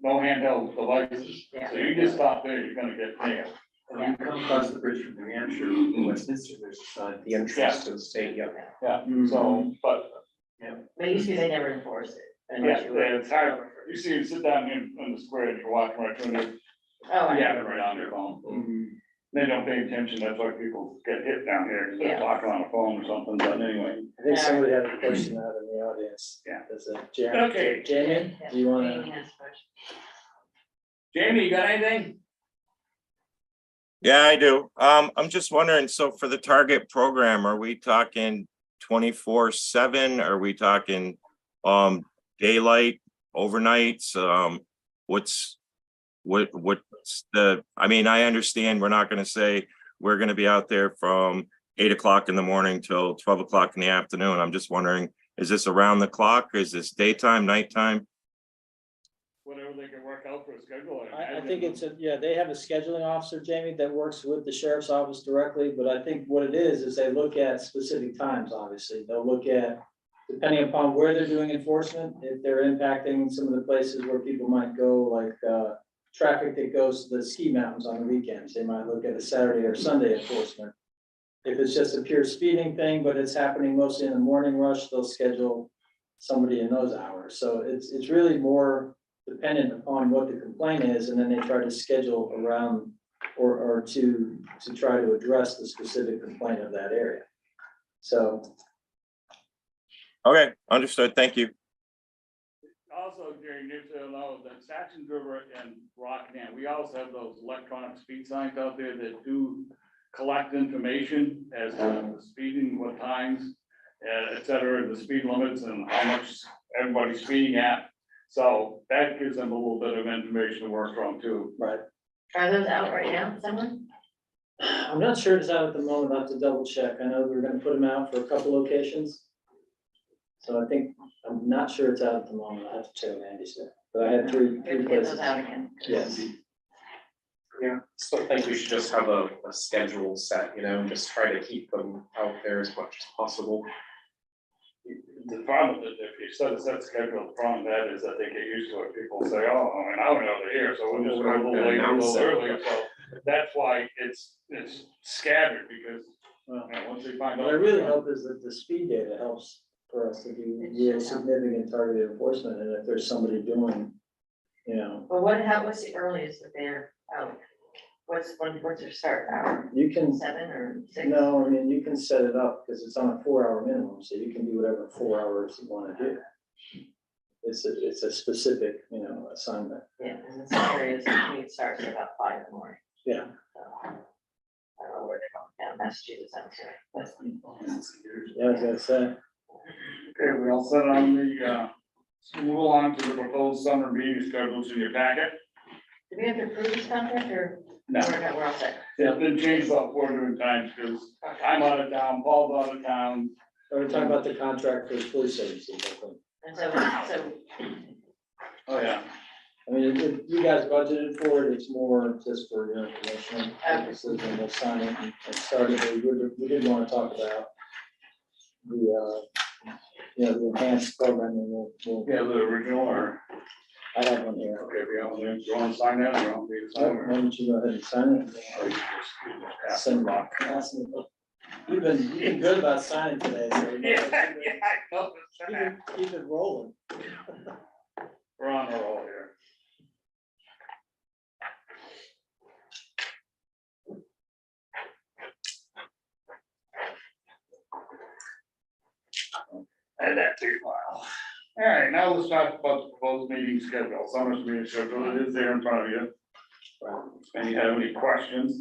no handheld devices. So you just stop there, you're gonna get nailed. When you come across the bridge from New Hampshire, to Westminster, there's a sign. The entrance to the state, yeah. Yeah, so, but, But usually they never enforce it. yeah, unless you were- it's hard. You see, you sit down in the square and you're walking right through there. Oh, I Yeah, know. right on their phone. They don't pay attention, that's why people get hit down here, because they're Yeah. talking on a phone or something, but anyway. I think somebody had a question out in the audience. Yeah. Is it Jamie? Okay. Jamie, do you wanna? Jamie has a question. Jamie, you got anything? Yeah, I do. I'm just wondering, so for the target program, are we talking 24/7? Are we talking daylight, overnights? What's the, I mean, I understand we're not gonna say we're gonna be out there from 8 o'clock in the morning till 12 o'clock in the afternoon. I'm just wondering, is this around the clock? Is this daytime, nighttime? Whatever they can work out for a schedule. I think it's they have a scheduling officer, Jamie, that works with the sheriff's office directly, but I think what it is they look at specific times, obviously. They'll look at, depending upon where they're doing enforcement, if they're impacting some of the places where people might go, like, traffic that goes to the ski mountains on the weekends, they might look at a Saturday or Sunday enforcement. If it's just a pure speeding thing, but it's happening mostly in the morning rush, they'll schedule somebody in those hours. So it's really more dependent upon what the complaint is, and then they try to schedule around or to try to address the specific complaint of that area. So. Okay, understood. Thank you. Also, Jerry, you to know that Saxons River and Rockingham, we also have those electronic speed signs out there that do collect information as to the speeding, what times, et cetera, the speed limits and how much everybody's speeding at. So that gives them a little bit of information to work from too. Right. Are those out right now somewhere? I'm not sure it's out at the moment. I'll have to double check. I know we're gonna put them out for a couple locations. So I'm not sure it's out at the moment. I have to check with Andy, sir. But I had three Get places. those out again. Yes. Yeah, still think we should just have a schedule set, and just try to keep them out there as much as possible. The problem is if you set a set schedule, the problem with that is that they get used to it. People say, oh, I mean, I don't know they're here, so we'll just go a little later, a little earlier. So that's why it's scattered because, once they find out. What I really hope is that the speed data helps for us to do real significant targeted enforcement, and if there's somebody doing, But what's the earliest that they're out? What's their start hour? you can, 7 or 6? no, I mean, you can set it up, because it's on a 4-hour minimum, so you can do whatever 4 hours you wanna do. It's a specific, assignment. Yeah, because in some areas, it starts at about 5 in the morning. Yeah. So, I don't know where they're going, down Massachusetts, I'm sorry. Yeah, I was gonna say, Okay, we all set on the, move along to the proposed summer meeting schedules in your packet. Do we have to approve this contract or? No. We're all set. It's been changed about 4 different times because I'm out of town, Paul's out of town. we're talking about the contract for the police agency, I think. And so Oh, yeah. I mean, if you guys budgeted for it, it's more just for your information purposes, and we'll sign it and start it. We did want to talk about the, the enhanced program, and we'll, Yeah, the original or, I have one here. okay, you want to sign that or you want me to So sign why it? don't you go ahead and sign it? Or you just pass it Send along? You've been good about signing today, so. I know. Keep it rolling. We're on a roll here. And that took a while. All right, now let's talk about the proposed meeting schedule. Summer's meeting schedule, it is there in front of you. And you have any questions?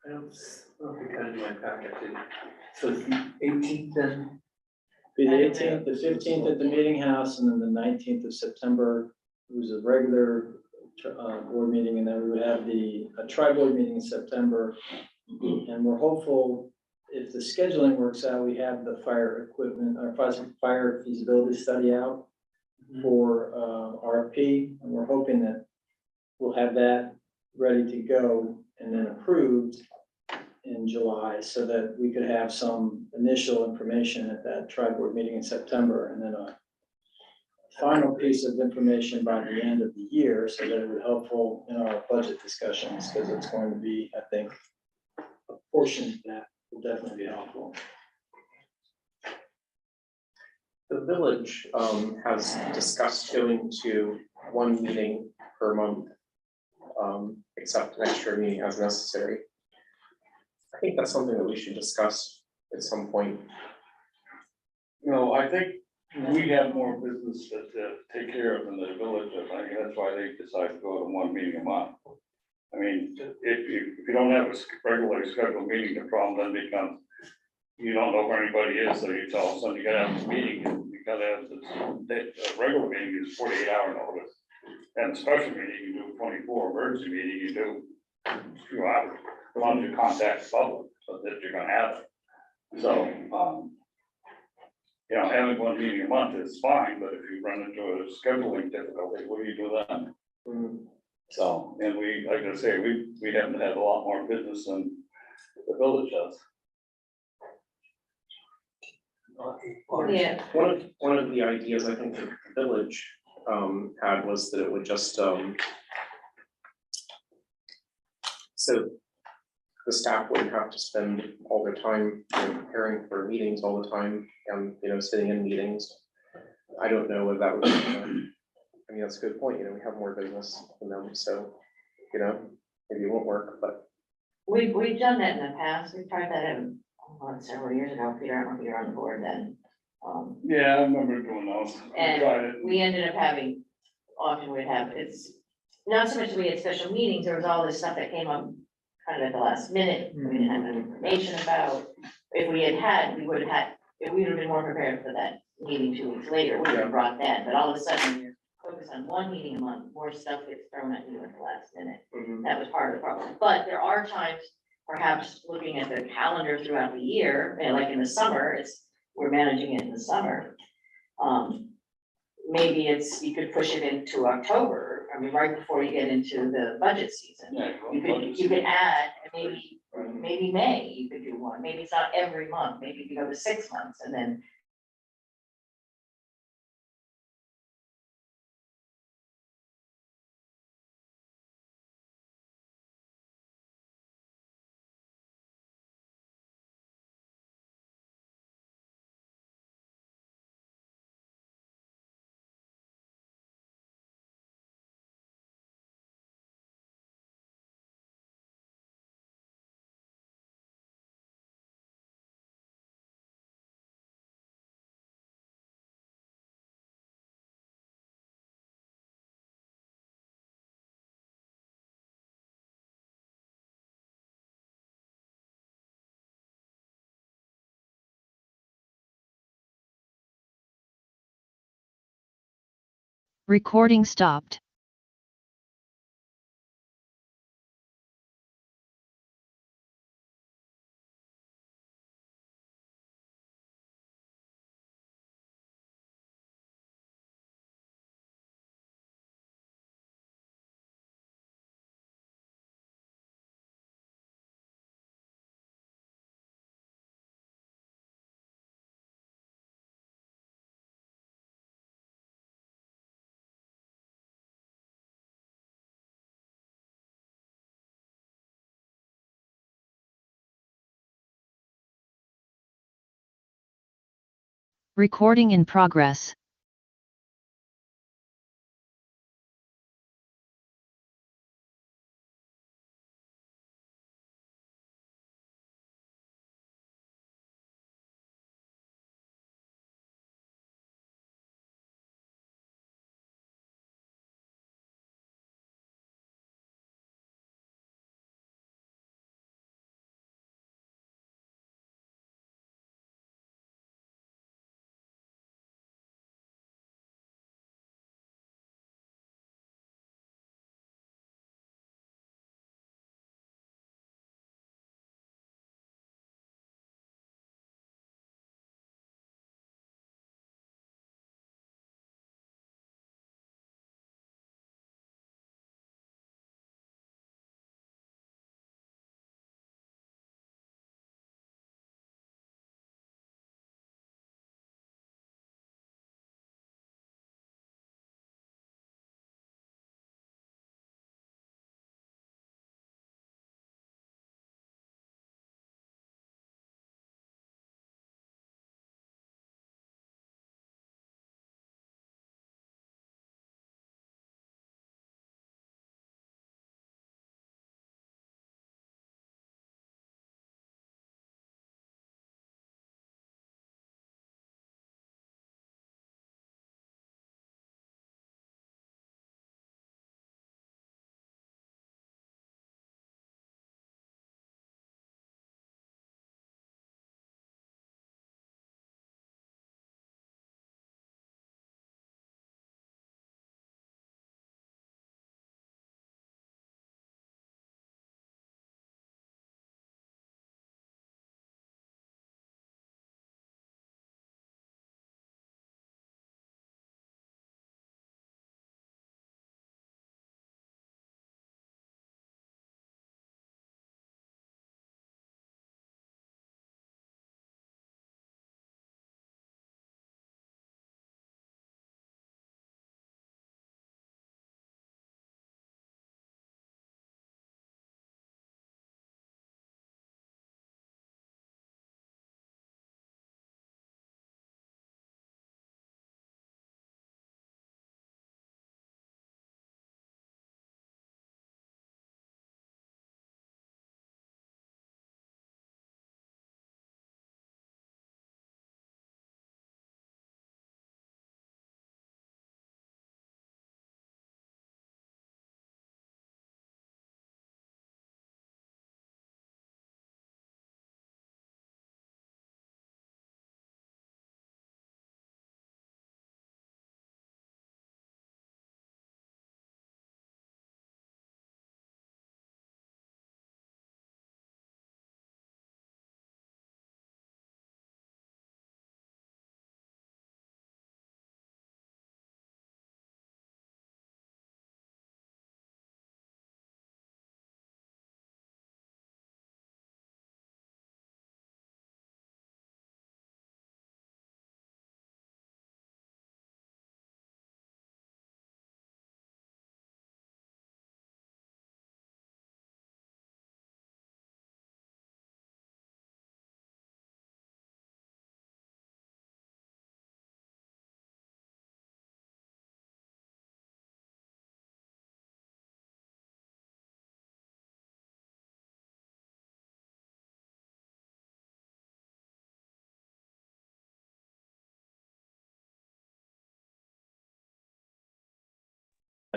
I don't think I have my packet, so it's the 18th then? Be the 18th, the 15th at the meeting house, and then the 19th of September, it was a regular board meeting, and then we would have a tri-board meeting in September. And we're hopeful, if the scheduling works out, we have the fire equipment, our fire feasibility study out for RFP, and we're hoping that we'll have that ready to go and then approved in July, so that we could have some initial information at that tri-board meeting in September, and then a final piece of information by the end of the year, so that it would be helpful in our budget discussions, because it's going to be, I think, a portion of that will definitely be helpful. The village has discussed going to 1 meeting per month, except an extra meeting as necessary. I think that's something that we should discuss at some point. I think we have more business to take care of in the village. I think that's why they decided to go to 1 meeting a month. I mean, if you don't have a regularly scheduled meeting, the problem then becomes, you don't know where anybody is, so you tell them, you gotta have this meeting, and you gotta have this, a regular meeting is 48-hour notice. And a special meeting, you do 24, emergency meeting, you do a few hours, as long as you contact the public, so that you're gonna have it. So, having 1 meeting a month is fine, but if you run into a scheduling difficulty, what do you do then? So, and we, like I say, we happen to have a lot more business than the village does. Yeah, One of the ideas I think that the village had was that it would just so the staff wouldn't have to spend all their time preparing for meetings all the time and sitting in meetings. I don't know if that would be, I mean, that's a good point, we have more business than them, so maybe it won't work, but we've done that in the past. We tried that several years ago. Peter, I don't know if you were on the board then. Yeah, I remember doing those. We And tried it. we ended up having, often we'd have, it's not so much that we had special meetings, there was all this stuff that came up kind of at the last minute, we didn't have any information about. If we had, we would have been more prepared for that meeting 2 weeks later, we would have brought that, but all of a sudden you're focused on 1 meeting a month, more stuff gets thrown at you at the last minute. That was part of the problem, but there are times, perhaps looking at the calendar throughout the year, and like in the summer, we're managing it in the summer. Maybe you could push it into October, I mean, right before you get into the budget season. You could add, and maybe May, you could do one, maybe it's not every month, maybe you could go to 6 months and then. Recording stopped. Recording in progress.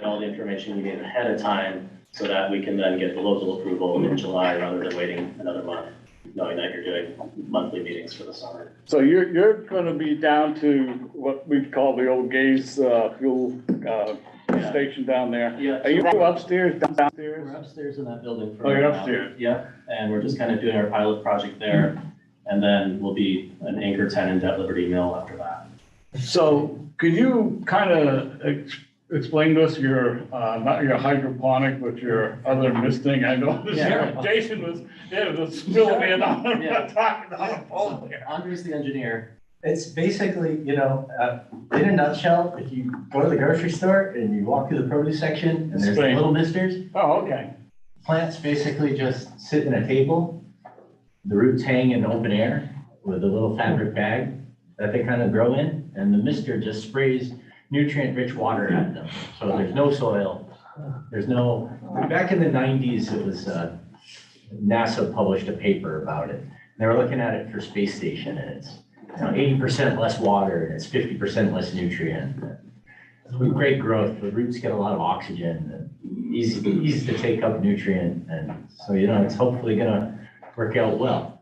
all the information you need ahead of time so that we can then get the local approval in July rather than waiting another month, knowing that you're doing monthly meetings for the summer. So you're gonna be down to what we call the old Gaze, fuel, station down there. Yeah. Are you upstairs, downstairs? We're upstairs in that building for. Oh, you're right now. upstairs. Yeah, and we're just kind of doing our pilot project there. And then we'll be an anchor tenant at Liberty Mill after that. So could you kind of explain to us your, not your hydroponic, but your other misting? I know Yeah. Jason was spilling in on him, Yeah. talking on the phone here. Andre's the engineer. It's basically, in a nutshell, if you go to the grocery store and you walk through the produce section and there's the Explain. little misters, Oh, okay. plants basically just sit in a table. The roots hang in open air with a little fabric bag that they kind of grow in, and the mister just sprays nutrient-rich water at them. So there's no soil, there's no, back in the 90s, it was, NASA published a paper about it. They were looking at it for space station, and it's 80% less water, and it's 50% less nutrient. With great growth, the roots get a lot of oxygen, and easy to take up nutrient, and so, it's hopefully gonna work out well.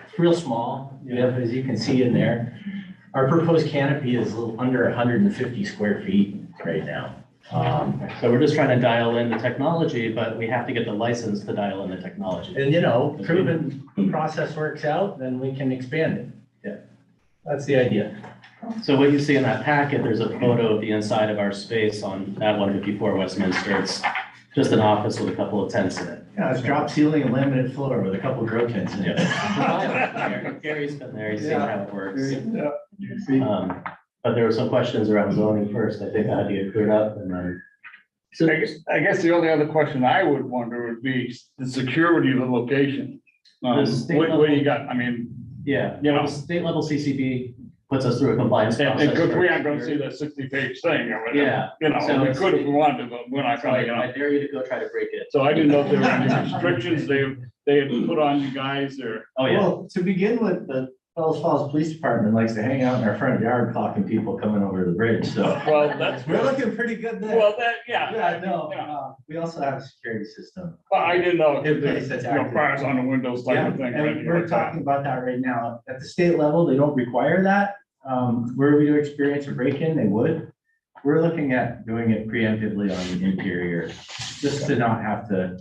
It's real small, as you can see in there. Our proposed canopy is a little under 150 square feet right now. So we're just trying to dial in the technology, but we have to get the license to dial in the technology. And proven the process works out, then we can expand it. Yeah, that's the idea. So what you see in that packet, there's a photo of the inside of our space on at 154 Westminster. It's just an office with a couple of tents in it. Yeah, it's drop ceiling and laminate floor with a couple grow tents in it. Gary's been there, he's seen how it works. Yeah. But there were some questions around zoning first. I think I had to get cleared up and then. So I guess the only other question I would wonder would be the security of the location. The state What do you got? I mean, Yeah, You know. the state level CCB puts us through a compliance and process. because for we aren't gonna see security. that 60-page thing or whatever. Yeah. So We it's- could if we wanted to, but we're not So gonna, I dare you to go try to break it. So I didn't know if there were any restrictions they had put on you guys or. Oh, yeah. Well, to begin with, the Fells Falls Police Department likes to hang out in our front yard clocking people coming over the bridge, so. Well, that's. We're looking pretty good there. Well, that, yeah. Yeah, no, Yeah. we also have a security system. Well, I didn't know In if place there's, that's you know, active. bars on the windows type Yeah, of thing. or and anything we're like that. talking about that right now. At the state level, they don't require that. Where we do experience a break-in, they would. We're looking at doing it preemptively on the interior, just to not have to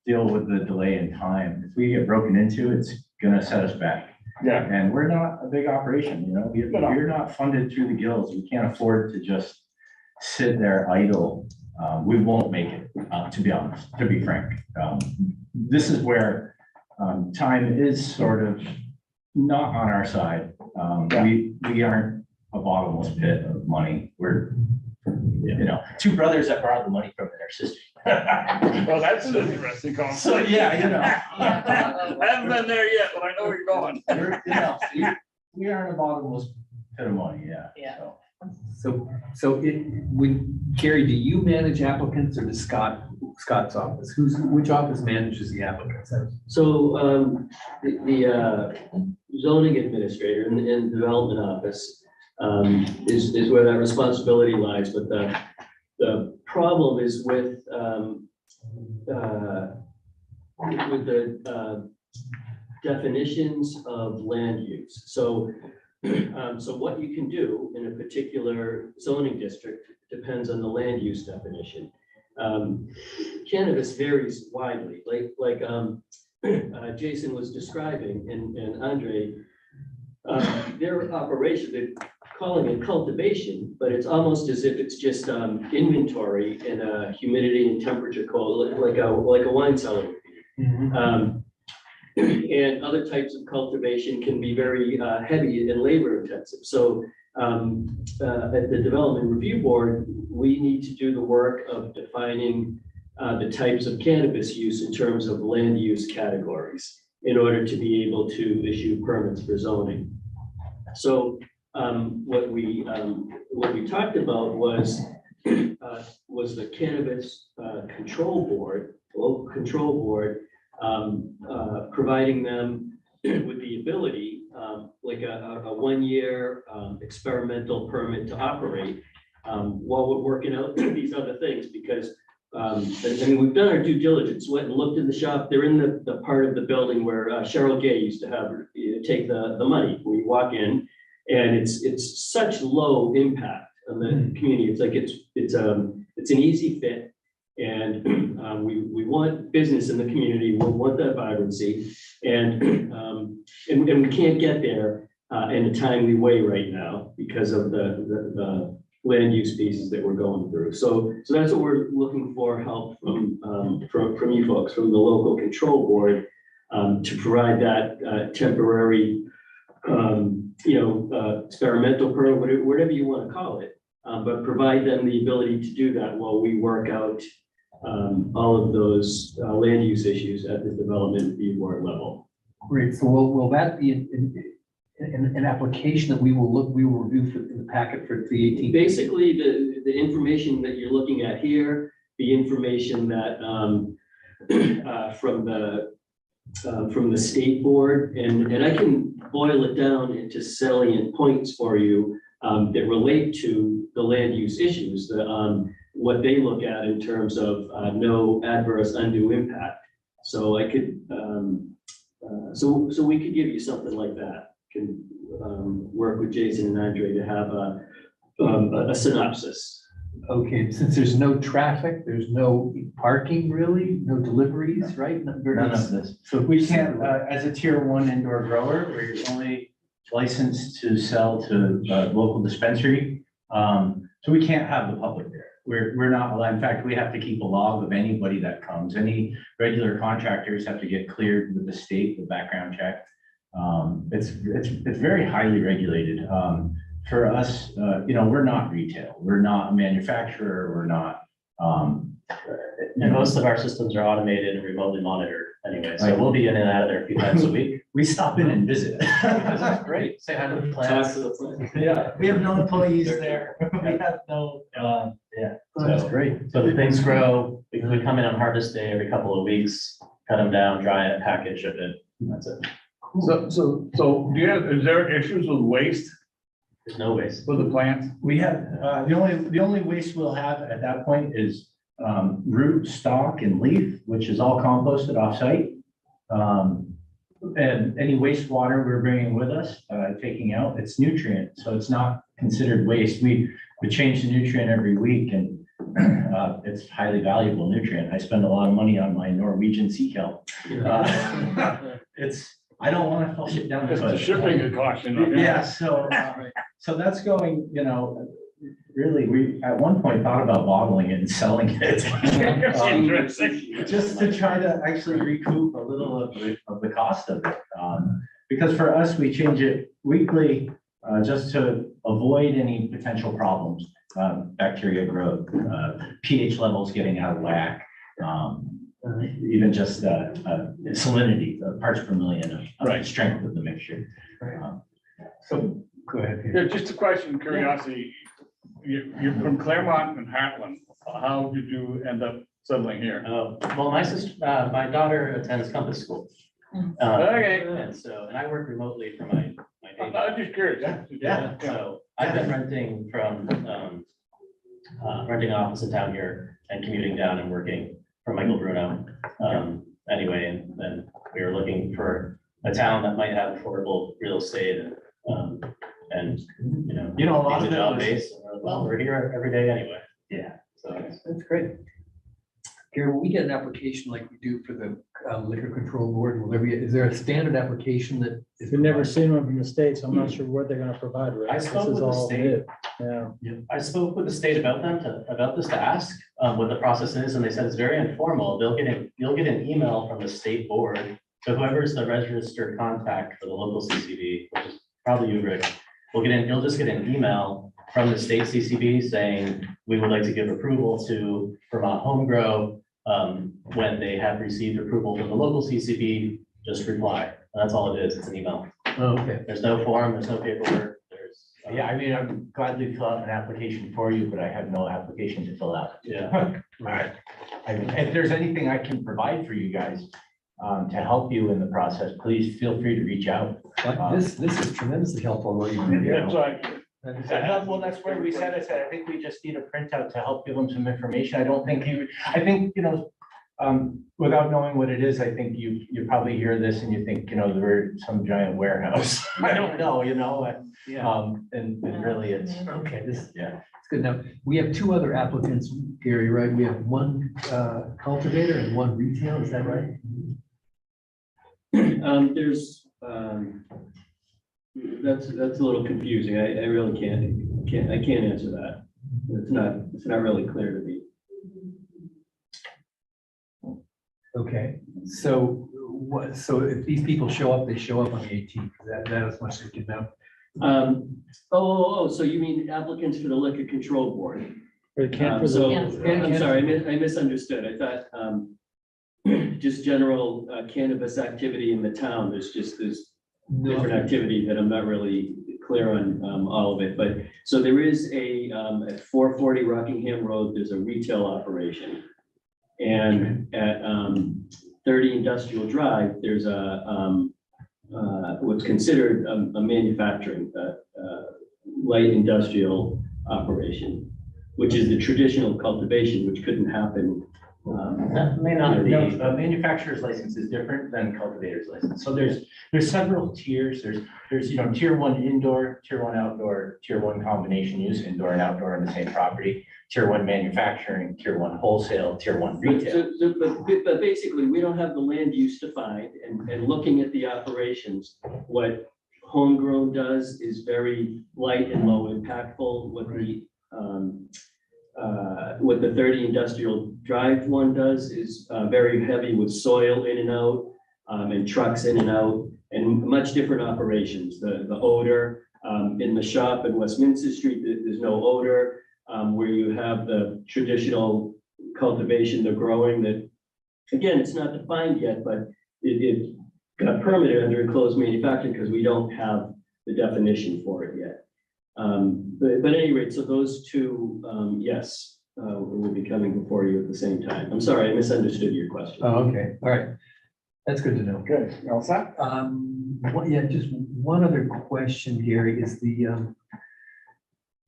deal with the delay in time. If we get broken into, it's gonna set us back. Yeah, And we're not a big operation, we're not funded through the gills. We can't afford to just sit there idle. We won't make it, to be honest, to be frank. This is where time is sort of not on our side. We aren't a bottomless pit of money. We're, two brothers that borrowed the money from their sister. well, that's an interesting concept. So, yeah, I haven't been there yet, but I know where you're going. We aren't a bottomless pit of money, yeah. Yeah. So. Carrie, do you manage applicants or does Scott's office? Which office manages the applicants? So, the zoning administrator in the development office, is where that responsibility lies, but the problem is with the definitions of land use. So what you can do in a particular zoning district depends on the land use definition. Cannabis varies widely, like Jason was describing and Andre, their operation, they're calling it cultivation, but it's almost as if it's just inventory in a humidity and temperature code, like a wine cellar would be. And other types of cultivation can be very heavy and labor intensive. So at the Development Review Board, we need to do the work of defining the types of cannabis use in terms of land use categories in order to be able to issue permits for zoning. So what we talked about was the Cannabis Control Board, local control board, providing them with the ability, like a 1-year experimental permit to operate while we're working out these other things, because I mean, we've done our due diligence, went and looked in the shop. They're in the part of the building where Cheryl Gay used to have, take the money. We walk in and it's such low impact on the community. It's like, it's an easy fit. And we want business in the community. We want that vibrancy. And we can't get there in a timely way right now because of the land use pieces that we're going through. So that's what we're looking for, help from you folks, from the local control board, to provide that temporary, experimental permit, whatever you want to call it, but provide them the ability to do that while we work out all of those land use issues at the development review board level. Great, so will that be an application that we will review in the packet for the 18th? Basically, the information that you're looking at here, the information that from the state board, and I can boil it down into salient points for you that relate to the land use issues, what they look at in terms of no adverse undue impact. So I could, so we could give you something like that. Can work with Jason and Andre to have a synopsis. Okay, since there's no traffic, there's no parking really, no deliveries, right? None of this. So We can't, as a tier 1 indoor grower, we're only licensed to sell to local dispensary. So we can't have the public there. We're not allowed. In fact, we have to keep a log of anybody that comes. Any regular contractors have to get cleared with the state, the background check. It's very highly regulated. For us, we're not retail. We're not a manufacturer. We're not. And most of our systems are automated and remotely monitored anyway, so we'll be in and out of there a few times a week. We stop in and visit. Because it's great. Say hi to the plants. Yeah, we have no employees there. We have no, yeah. That's great. So the things grow, we come in on harvest day every couple of weeks, cut them down, dry it, package, ship it, and that's it. So is there issues with waste There's no waste. for the plants? We have, the only waste we'll have at that point is root, stalk, and leaf, which is all composted off-site. And any wastewater we're bringing with us, taking out, it's nutrient, so it's not considered waste. We change the nutrient every week, and it's highly valuable nutrient. I spend a lot of money on my Norwegian sea kelp. I don't want to flush it down the Just the toilet. shipping could cost you. Yeah, so that's going, really, we at one point thought about bottling it and selling it. Just to try to actually recoup a little of the cost of it. Because for us, we change it weekly just to avoid any potential problems, bacteria growth, pH levels getting out of whack, even just salinity, parts per million of strength of the mixture. So go ahead. Peter. Yeah, just a question, curiosity. You're from Claremont and Heartland. How did you end up settling here? Well, my daughter attends Compass School. Okay. And I work remotely for my day I job. was just curious. Yeah. So I've been renting renting an office in town here and commuting down and working for Michael Bruno. Anyway, and then we were looking for a town that might have affordable real estate and A lot the of it job was- base. Well, we're here every day anyway. Yeah. So That's great. Gary, will we get an application like we do for the liquor control board? Is there a standard application that is? We've never seen one from the state, so I'm not sure what they're gonna provide, right? I This spoke is with the all state. new. Yeah. I spoke with the state about this to ask what the process is, and they said it's very informal. You'll get an email from the state board. So whoever's the registered contact for the local CCB, which is probably you, Rick, you'll just get an email from the state CCB saying, we would like to give approval to Vermont Home Grow. When they have received approval from the local CCB, just reply. And that's all it is. It's an email. Okay. There's no form, there's no paperwork, Yeah, I mean, I'm gladly fill out an application for you, but I have no application to fill out. Yeah. All right. If there's anything I can provide for you guys to help you in the process, please feel free to reach out. This is tremendously helpful, what you do. Yeah, so Well, that's where we said, I think we just need a printout to help give them some information. I don't think I think, without knowing what it is, I think you probably hear this and you think, there's some giant warehouse. I don't know, and really it's, Okay, yeah. it's good. Now, we have two other applicants, Gary, right? We have one cultivator and one retail, is that right? That's a little confusing. I really can't answer that. It's not really clear to me. Okay, so so if these people show up, they show up on the 18th, that is much as you can know. So you mean applicants for the liquor control board? For the camp, So, Yes. I'm sorry, I misunderstood. I thought, just general cannabis activity in the town, there's different activity that I'm not really clear on, all of it, but, so there is at 440 Rockingham Road, there's a retail operation. And at 30 Industrial Drive, there's what's considered a manufacturing, light industrial operation, which is the traditional cultivation, which couldn't happen. That may not be, a manufacturer's license is different than cultivator's license. So there's several tiers. There's tier 1 indoor, tier 1 outdoor, tier 1 combination use, indoor and outdoor on the same property, tier 1 manufacturing, tier 1 wholesale, tier 1 retail. But basically, we don't have the land use defined, and looking at the operations, what homegrown does is very light and low impactful. What the 30 Industrial Drive one does is very heavy with soil in and out, and trucks in and out, and much different operations. The odor in the shop in Westminster Street, there's no odor. Where you have the traditional cultivation, the growing, that, again, it's not defined yet, but it got permitted under enclosed manufacturing because we don't have the definition for it yet. But at any rate, so those two, yes, will be coming before you at the same time. I'm sorry, I misunderstood your question. Oh, okay, all right. That's good to know. Good, you all set? Just one other question, Gary, is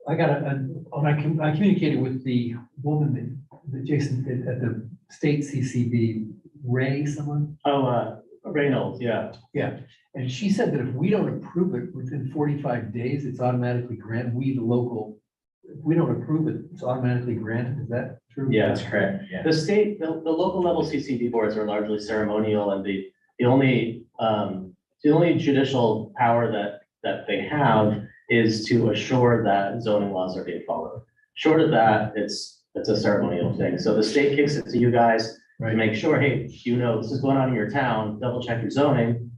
I communicated with the woman that Jason at the state CCB, Ray, someone? Oh, Reynolds, yeah. Yeah, and she said that if we don't approve it within 45 days, it's automatically granted. We, the local, if we don't approve it, it's automatically granted. Is that true? Yeah, that's correct. Yeah. The local level CCD boards are largely ceremonial, and the only judicial power that they have is to assure that zoning laws are being followed. Short of that, it's a ceremonial thing. So the state kicks it to you guys to make sure, hey, this is going on in your town, double check your zoning,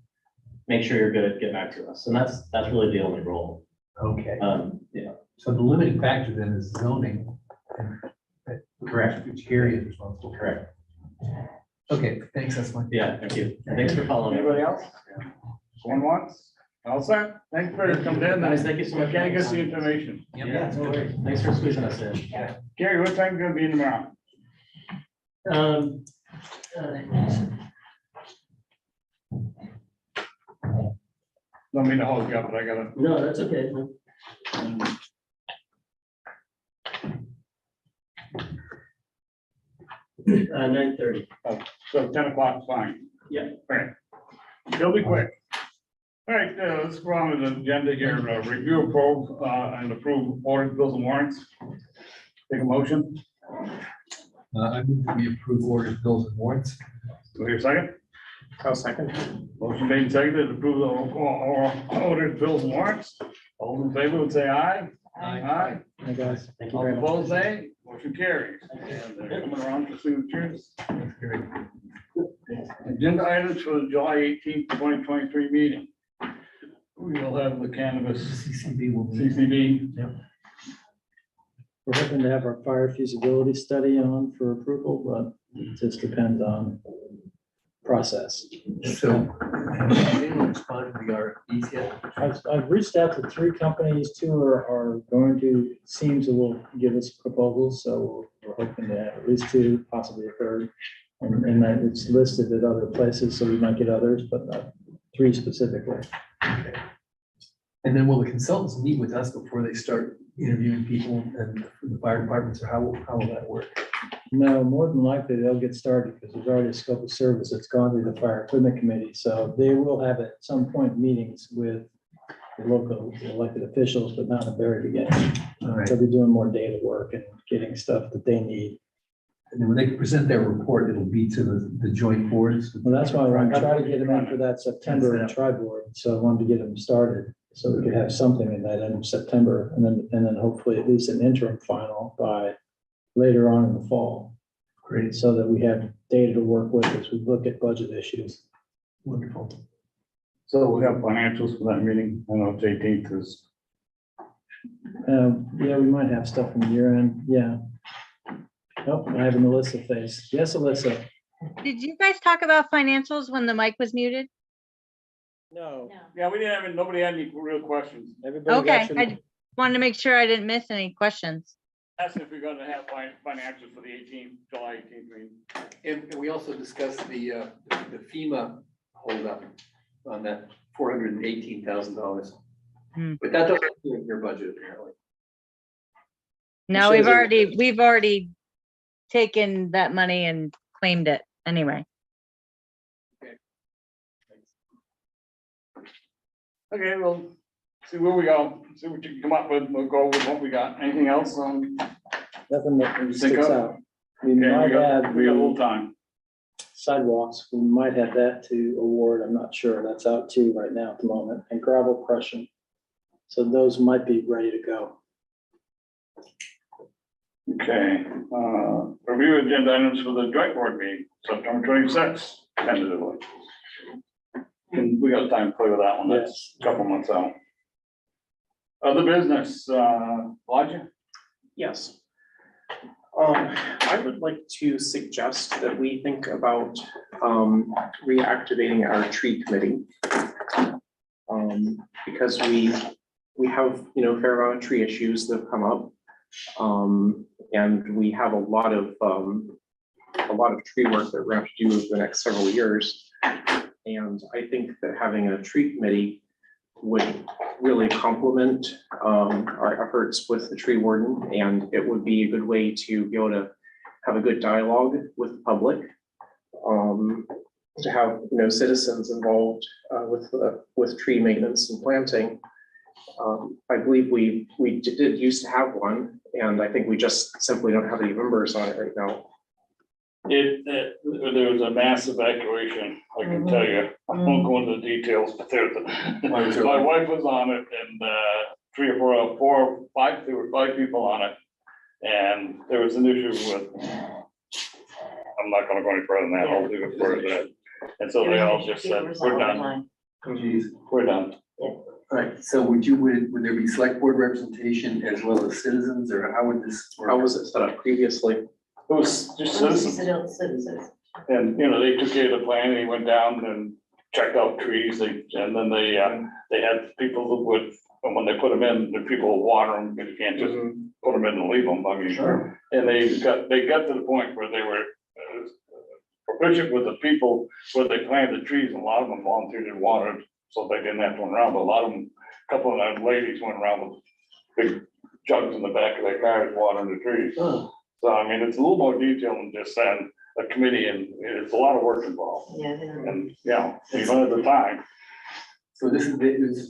make sure you're good, get back to us. And that's really the only role. Okay. Yeah. So the limiting factor then is zoning. Correct. Which Gary is responsible. Correct. Okay, thanks, that's my. Yeah, thank you. Thanks for following. Anybody else? Going once? All set? Thanks for coming in. Guys, thank you so much. Can't get the information. Yeah, no worries. Thanks for squeezing us in. Gary, what time you gonna be in tomorrow? Don't mean to hold you up, but I gotta. No, that's okay. 9:30. So 10 o'clock, fine. Yeah. All right. It'll be quick. All right, let's go on to the agenda here. Review, approve, and approve orders, bills and warrants. Take a motion. I move that we approve orders, bills and warrants. Do we hear a second? I'll second. Motion made and seconded to approve the orders, bills and warrants. All in favor would say aye. Aye. Hi, guys. Thank you All very much. opposed, nay. Motion carries. And they're coming around for signatures. Agenda items for the July 18th, 2023 meeting. We'll have the cannabis CCB will be. CCD. We're hoping to have our fire feasibility study on for approval, but it just depends on process. So, have they responded to the RFPs yet? I've reached out to 3 companies, 2 are going to, seem to will give us proposals, so we're hoping to have at least 2, possibly a 3rd. And that it's listed at other places, so we might get others, but not 3 specifically. And then will the consultants meet with us before they start interviewing people and the fire departments, or how will that work? No, more than likely they'll get started because there's already a scope of service that's gone through the fire equipment committee. So they will have at some point meetings with the local elected officials, but not in the very beginning. All right, They'll be doing more data work and getting stuff that they need. and then when they present their report, it'll be to the joint boards. Well, that's why I'm trying to get them in for that September tri-board. So I wanted to get them started so we could have something in that end of September and then hopefully at least an interim final by later on in the fall. Great, So that we have data to work with as we look at budget issues. wonderful. So we'll have financials for that meeting. I know it's 18th is. Yeah, we might have stuff from year end, yeah. Oh, I have Melissa face. Yes, Alyssa? Did you guys talk about financials when the mic was muted? No. No. Yeah, we didn't have, nobody had any real questions. Everybody Okay, got your- I wanted to make sure I didn't miss any questions. Asking if we're gonna have financials for the 18th, July 18th meeting. And we also discussed the FEMA holdup on that $418,000. Hmm. But that doesn't include your budget apparently. No, shows we've already taken that money and claimed it anyway. Okay, we'll see where we go, see what you can come up with. We'll go with what we got. Anything else? Nothing that Think sticks of? out. We Okay, might we got have a little the time. sidewalks, we might have that to award, I'm not sure, that's out too right now at the moment, and gravel crushing. So those might be ready to go. Okay, review agenda items for the joint board meeting, September 26th, tentatively. And we got time to play with that one, that's a couple months out. Other business, Elijah? Yes. I would like to suggest that we think about reactivating our tree committee. Because we have, a fair amount of tree issues that have come up. And we have a lot of tree work that we're gonna have to do over the next several years. And I think that having a tree committee would really complement our efforts with the tree warden, and it would be a good way to be able to have a good dialogue with the public. To have, citizens involved with tree maintenance and planting. I believe we did used to have one, and I think we just simply don't have any members on it right now. There was a mass evacuation, I can tell you. I won't go into the details, but my wife was on it and there were five people on it. And there was an issue with, I'm not gonna go any further than that, I'll leave it for that. And so they all just said, we're done, we're done. All right, so would there be select board representation as well as citizens, or how would this work? How was it set up previously? It was just citizens. Citizens. And, they took care of the plan, and he went down and checked out trees, and then they had people who would, and when they put them in, the people would water them, because you can't just put them in and leave them, I mean. Sure. And they got to the point where they were proficient with the people, where they planted the trees, and a lot of them volunteered and watered, so they didn't have to run around, but a lot of them, a couple of them ladies went around with big jugs in the back of their cars watering the trees. Oh, So, I mean, it's a little more detailed than just saying a committee, and it's a lot of work involved. Yeah. And, even at the time, so this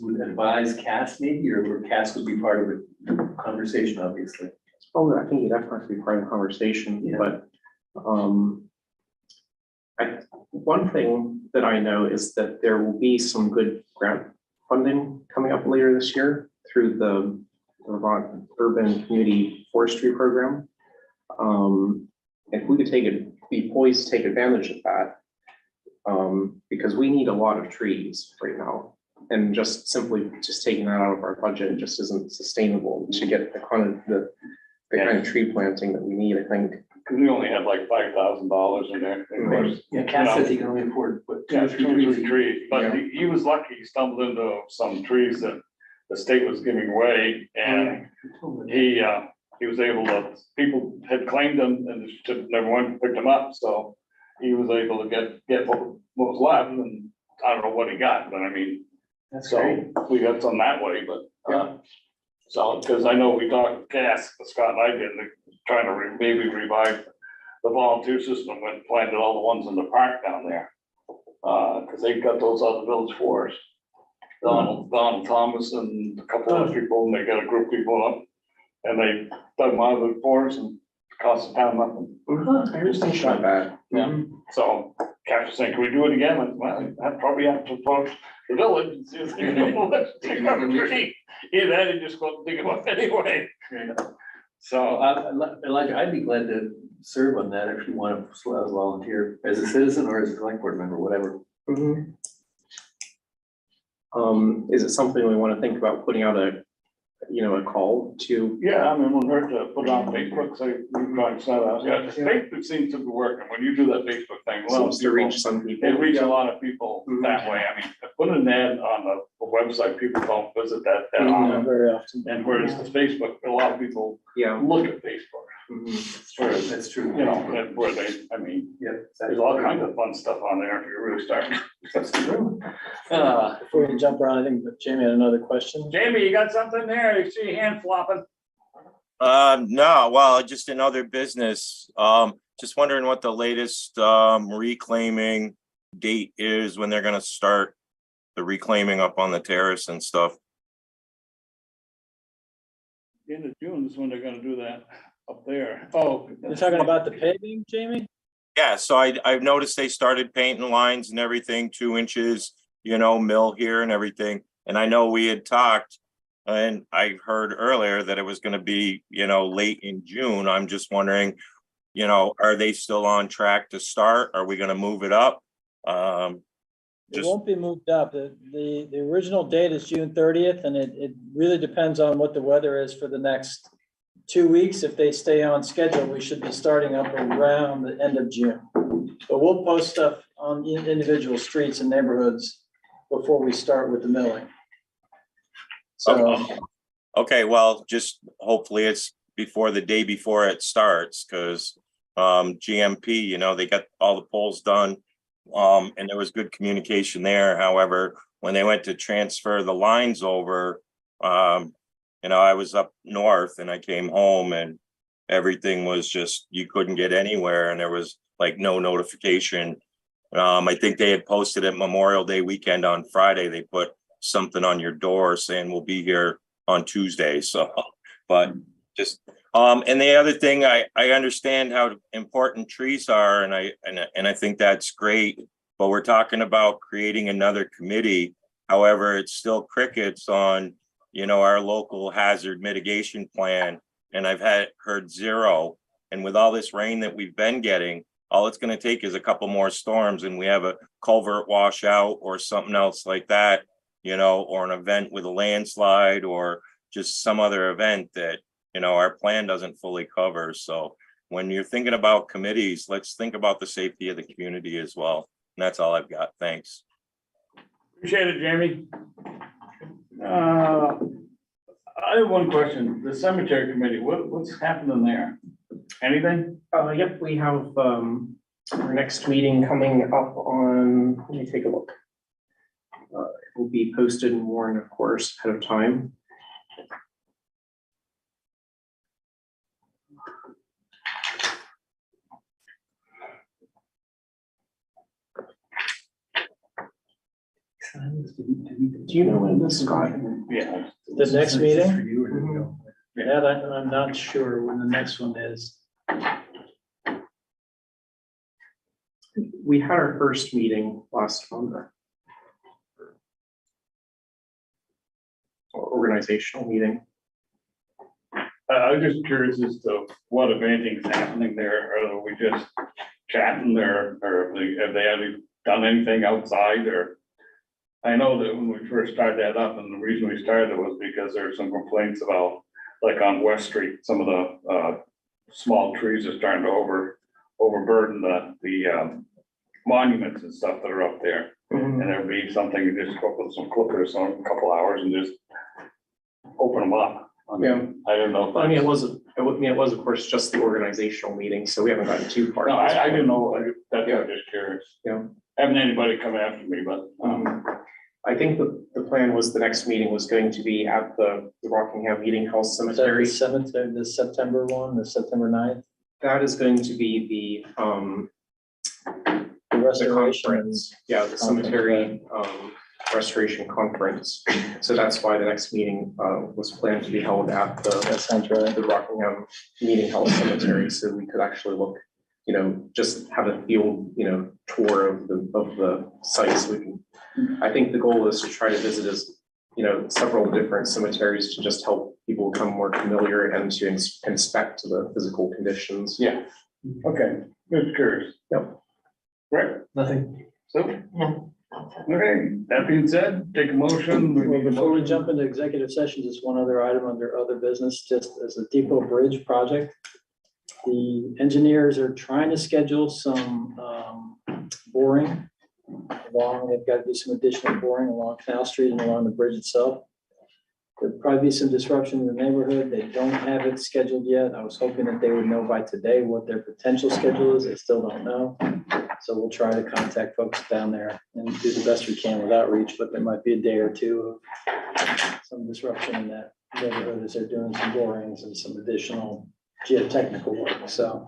would advise Cass maybe, or Cass would be part of the conversation, obviously. Oh, I think you'd definitely have to be part of the conversation, Yeah. but, one thing that I know is that there will be some good grant funding coming up later this year through the Vermont Urban Community Forestry Program. If we could be poised to take advantage of that, because we need a lot of trees right now. And just taking that out of our budget just isn't sustainable to get the kind of tree planting that we need, I think. because we only had like $5,000 in there. And of course, Yeah, Cass says he can only afford, what, two yeah, or three trees? trees, but he was lucky, he stumbled into some trees that the state was giving away, and he was able to, people had claimed them and just never went and picked them up, so he was able to get what was left, and I don't know what he got, but I mean, That's So great. we got some that way, but, so, because I know we talked, Scott and I did, trying to maybe revive the volunteer system, went and planted all the ones in the park down there. Because they got those out of the village forest. Donald Thomas and a couple of people, and they got a group of people up, and they dug them out of the forest and cost the town nothing. I just think it's not bad. Yeah, so Cash was saying, can we do it again? And, well, I'd probably have to approach the village and see if they can dig up a tree. Either that, or just go dig them up anyway. So, Elijah, I'd be glad to serve on that if you want to volunteer as a citizen or as a select board member, whatever. Is it something we want to think about putting out a call to? yeah, I mean, we'll hurt to put it on Facebook, say, we tried to set up. Yeah, Facebook seems to be working. When you do that Facebook thing, a lot of Seems to people, reach some people. it reach a lot of people that way. I mean, put an ad on the website, people don't visit that Not often. very often. And whereas the Facebook, a lot of people Yeah. look at Facebook. Whereas, That's true. you know, that where they, I mean, Yeah. there's all kinds of fun stuff on there if you really start. That's true. Before we jump around, I think Jamie had another question. Jamie, you got something there? I see your hand flopping. No, well, just in other business, just wondering what the latest, reclaiming date is when they're gonna start the reclaiming up on the terrace and stuff. End of June is when they're gonna do that up there. Oh. You're talking about the paving, Jamie? Yeah, so I've noticed they started painting lines and everything, 2 inches, mill here and everything. And I know we had talked, and I heard earlier that it was gonna be, late in June. I'm just wondering, are they still on track to start? Are we gonna move it up? It won't be moved up. The original date is June 30th, and it really depends on what the weather is for the next 2 weeks. If they stay on schedule, we should be starting up around the end of June. But we'll post stuff on individual streets and neighborhoods before we start with the milling. So, Okay, well, just hopefully it's before the day before it starts, because GMP, they got all the polls done. And there was good communication there. However, when they went to transfer the lines over, I was up north and I came home and everything was just, you couldn't get anywhere and there was like no notification. I think they had posted it Memorial Day weekend on Friday. They put something on your door saying we'll be here on Tuesday. So, but just, and the other thing, I understand how important trees are and I think that's great, but we're talking about creating another committee. However, it's still crickets on, our local hazard mitigation plan. And I've heard zero. And with all this rain that we've been getting, all it's going to take is a couple more storms and we have a culvert washout or something else like that, or an event with a landslide or just some other event that, our plan doesn't fully cover. So when you're thinking about committees, let's think about the safety of the community as well. And that's all I've got. Thanks. Appreciate it, Jamie. I have one question. The cemetery committee, what's happening there? Anything? Yep, we have, our next meeting coming up on, let me take a look. It will be posted and warned, of course, ahead of time. Do you know when this, Scott? Yeah. the next meeting? Mhm. Yeah, I'm not sure when the next one is. We had our first meeting last month. Or organizational meeting. I was just curious as to what, if anything, is happening there, or are we just chatting there, or have they ever done anything outside, or? I know that when we first started that up, and the reason we started it was because there were some complaints about, like on West Street, some of the small trees are starting to overburden the monuments and stuff that are up there. And there'd be something, you just go with some clippers on a couple hours and just open them up. I mean, I don't know. I mean, it was of course just the organizational meeting, so we haven't gotten too far. No, I didn't know, that's why I'm just curious. Yeah. Haven't anybody come after me, but, I think the plan was the next meeting was going to be at the Rockingham Meeting House Is that the Cemetery. cemetery, the September one, the September 9th, That is going to be the the restoration? conference, yeah, the cemetery, restoration conference. So that's why the next meeting, was planned to be held at That sounds right. the Rockingham Meeting House Cemetery, so we could actually look, just have a field, tour of the site, so we can. I think the goal is to try to visit several different cemeteries to just help people become more familiar and to inspect the physical conditions. Yeah, okay, just curious. Yep. Right, Nothing. so, No. okay, that being said, take a motion. Well, need a before we motion. jump into executive session, just one other item under other business, just as a Depot Bridge project. The engineers are trying to schedule some boring along, they've got to do some additional boring along Canal Street and along the bridge itself. There'll probably be some disruption in the neighborhood. They don't have it scheduled yet. I was hoping that they would know by today what their potential schedule is. They still don't know. So we'll try to contact folks down there and do the best we can with outreach, but there might be a day or two of some disruption in that neighborhood as they're doing some borings and some additional geotechnical work, so.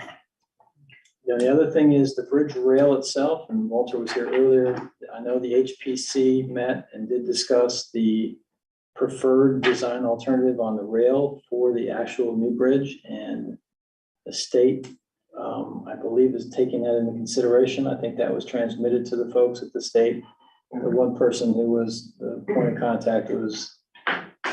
The other thing is the bridge rail itself, and Walter was here earlier. I know the HPC met and did discuss the preferred design alternative on the rail for the actual new bridge, and the state, I believe, is taking that into consideration. I think that was transmitted to the folks at the state. The one person who was the point of contact was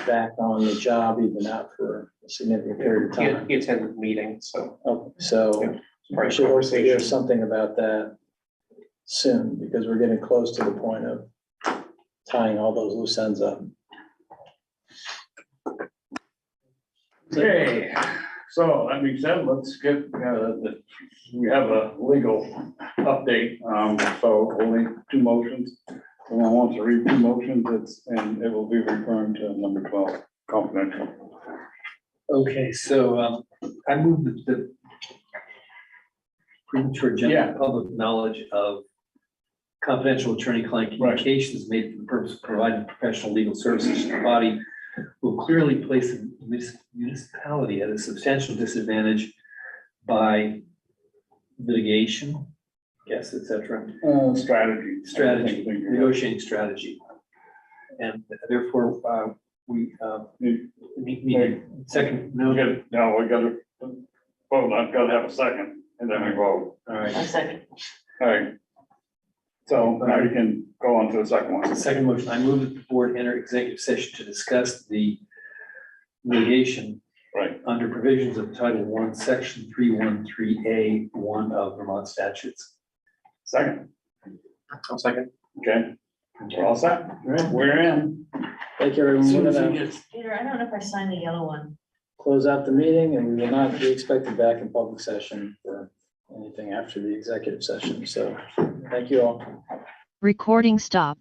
back on the job, he'd been out for a significant period of time. He attended the meeting, so. Oh, so Yeah, I should hopefully hear conversation. something about that soon, because we're getting close to the point of tying all those loose ends up. Okay, so that being said, let's get, we have a legal update, so only two motions. Someone wants to read two motions, and it will be referring to number 12, confidential. Okay, so I move that the premature general public knowledge of confidential attorney-client communications made for the purpose of providing professional legal services to the body will clearly place the municipality at a substantial disadvantage by litigation, yes, et cetera. Strategy. Negotiating strategy. And therefore, we need a second, We gotta vote, I've gotta have a second, and then we vote. all right. A second. All right. So now you can go on to the second one. Second motion, I move that the board enter executive session to discuss the litigation Right. under provisions of Title I, Section 313A1 of Vermont statutes. Second, I'll second. okay, we're all set, we're in. Thank you, everyone. We're gonna Peter, I don't know if I signed the yellow one. close out the meeting, and we will not be expected back in public session for anything after the executive session, so thank you all. Recording stopped.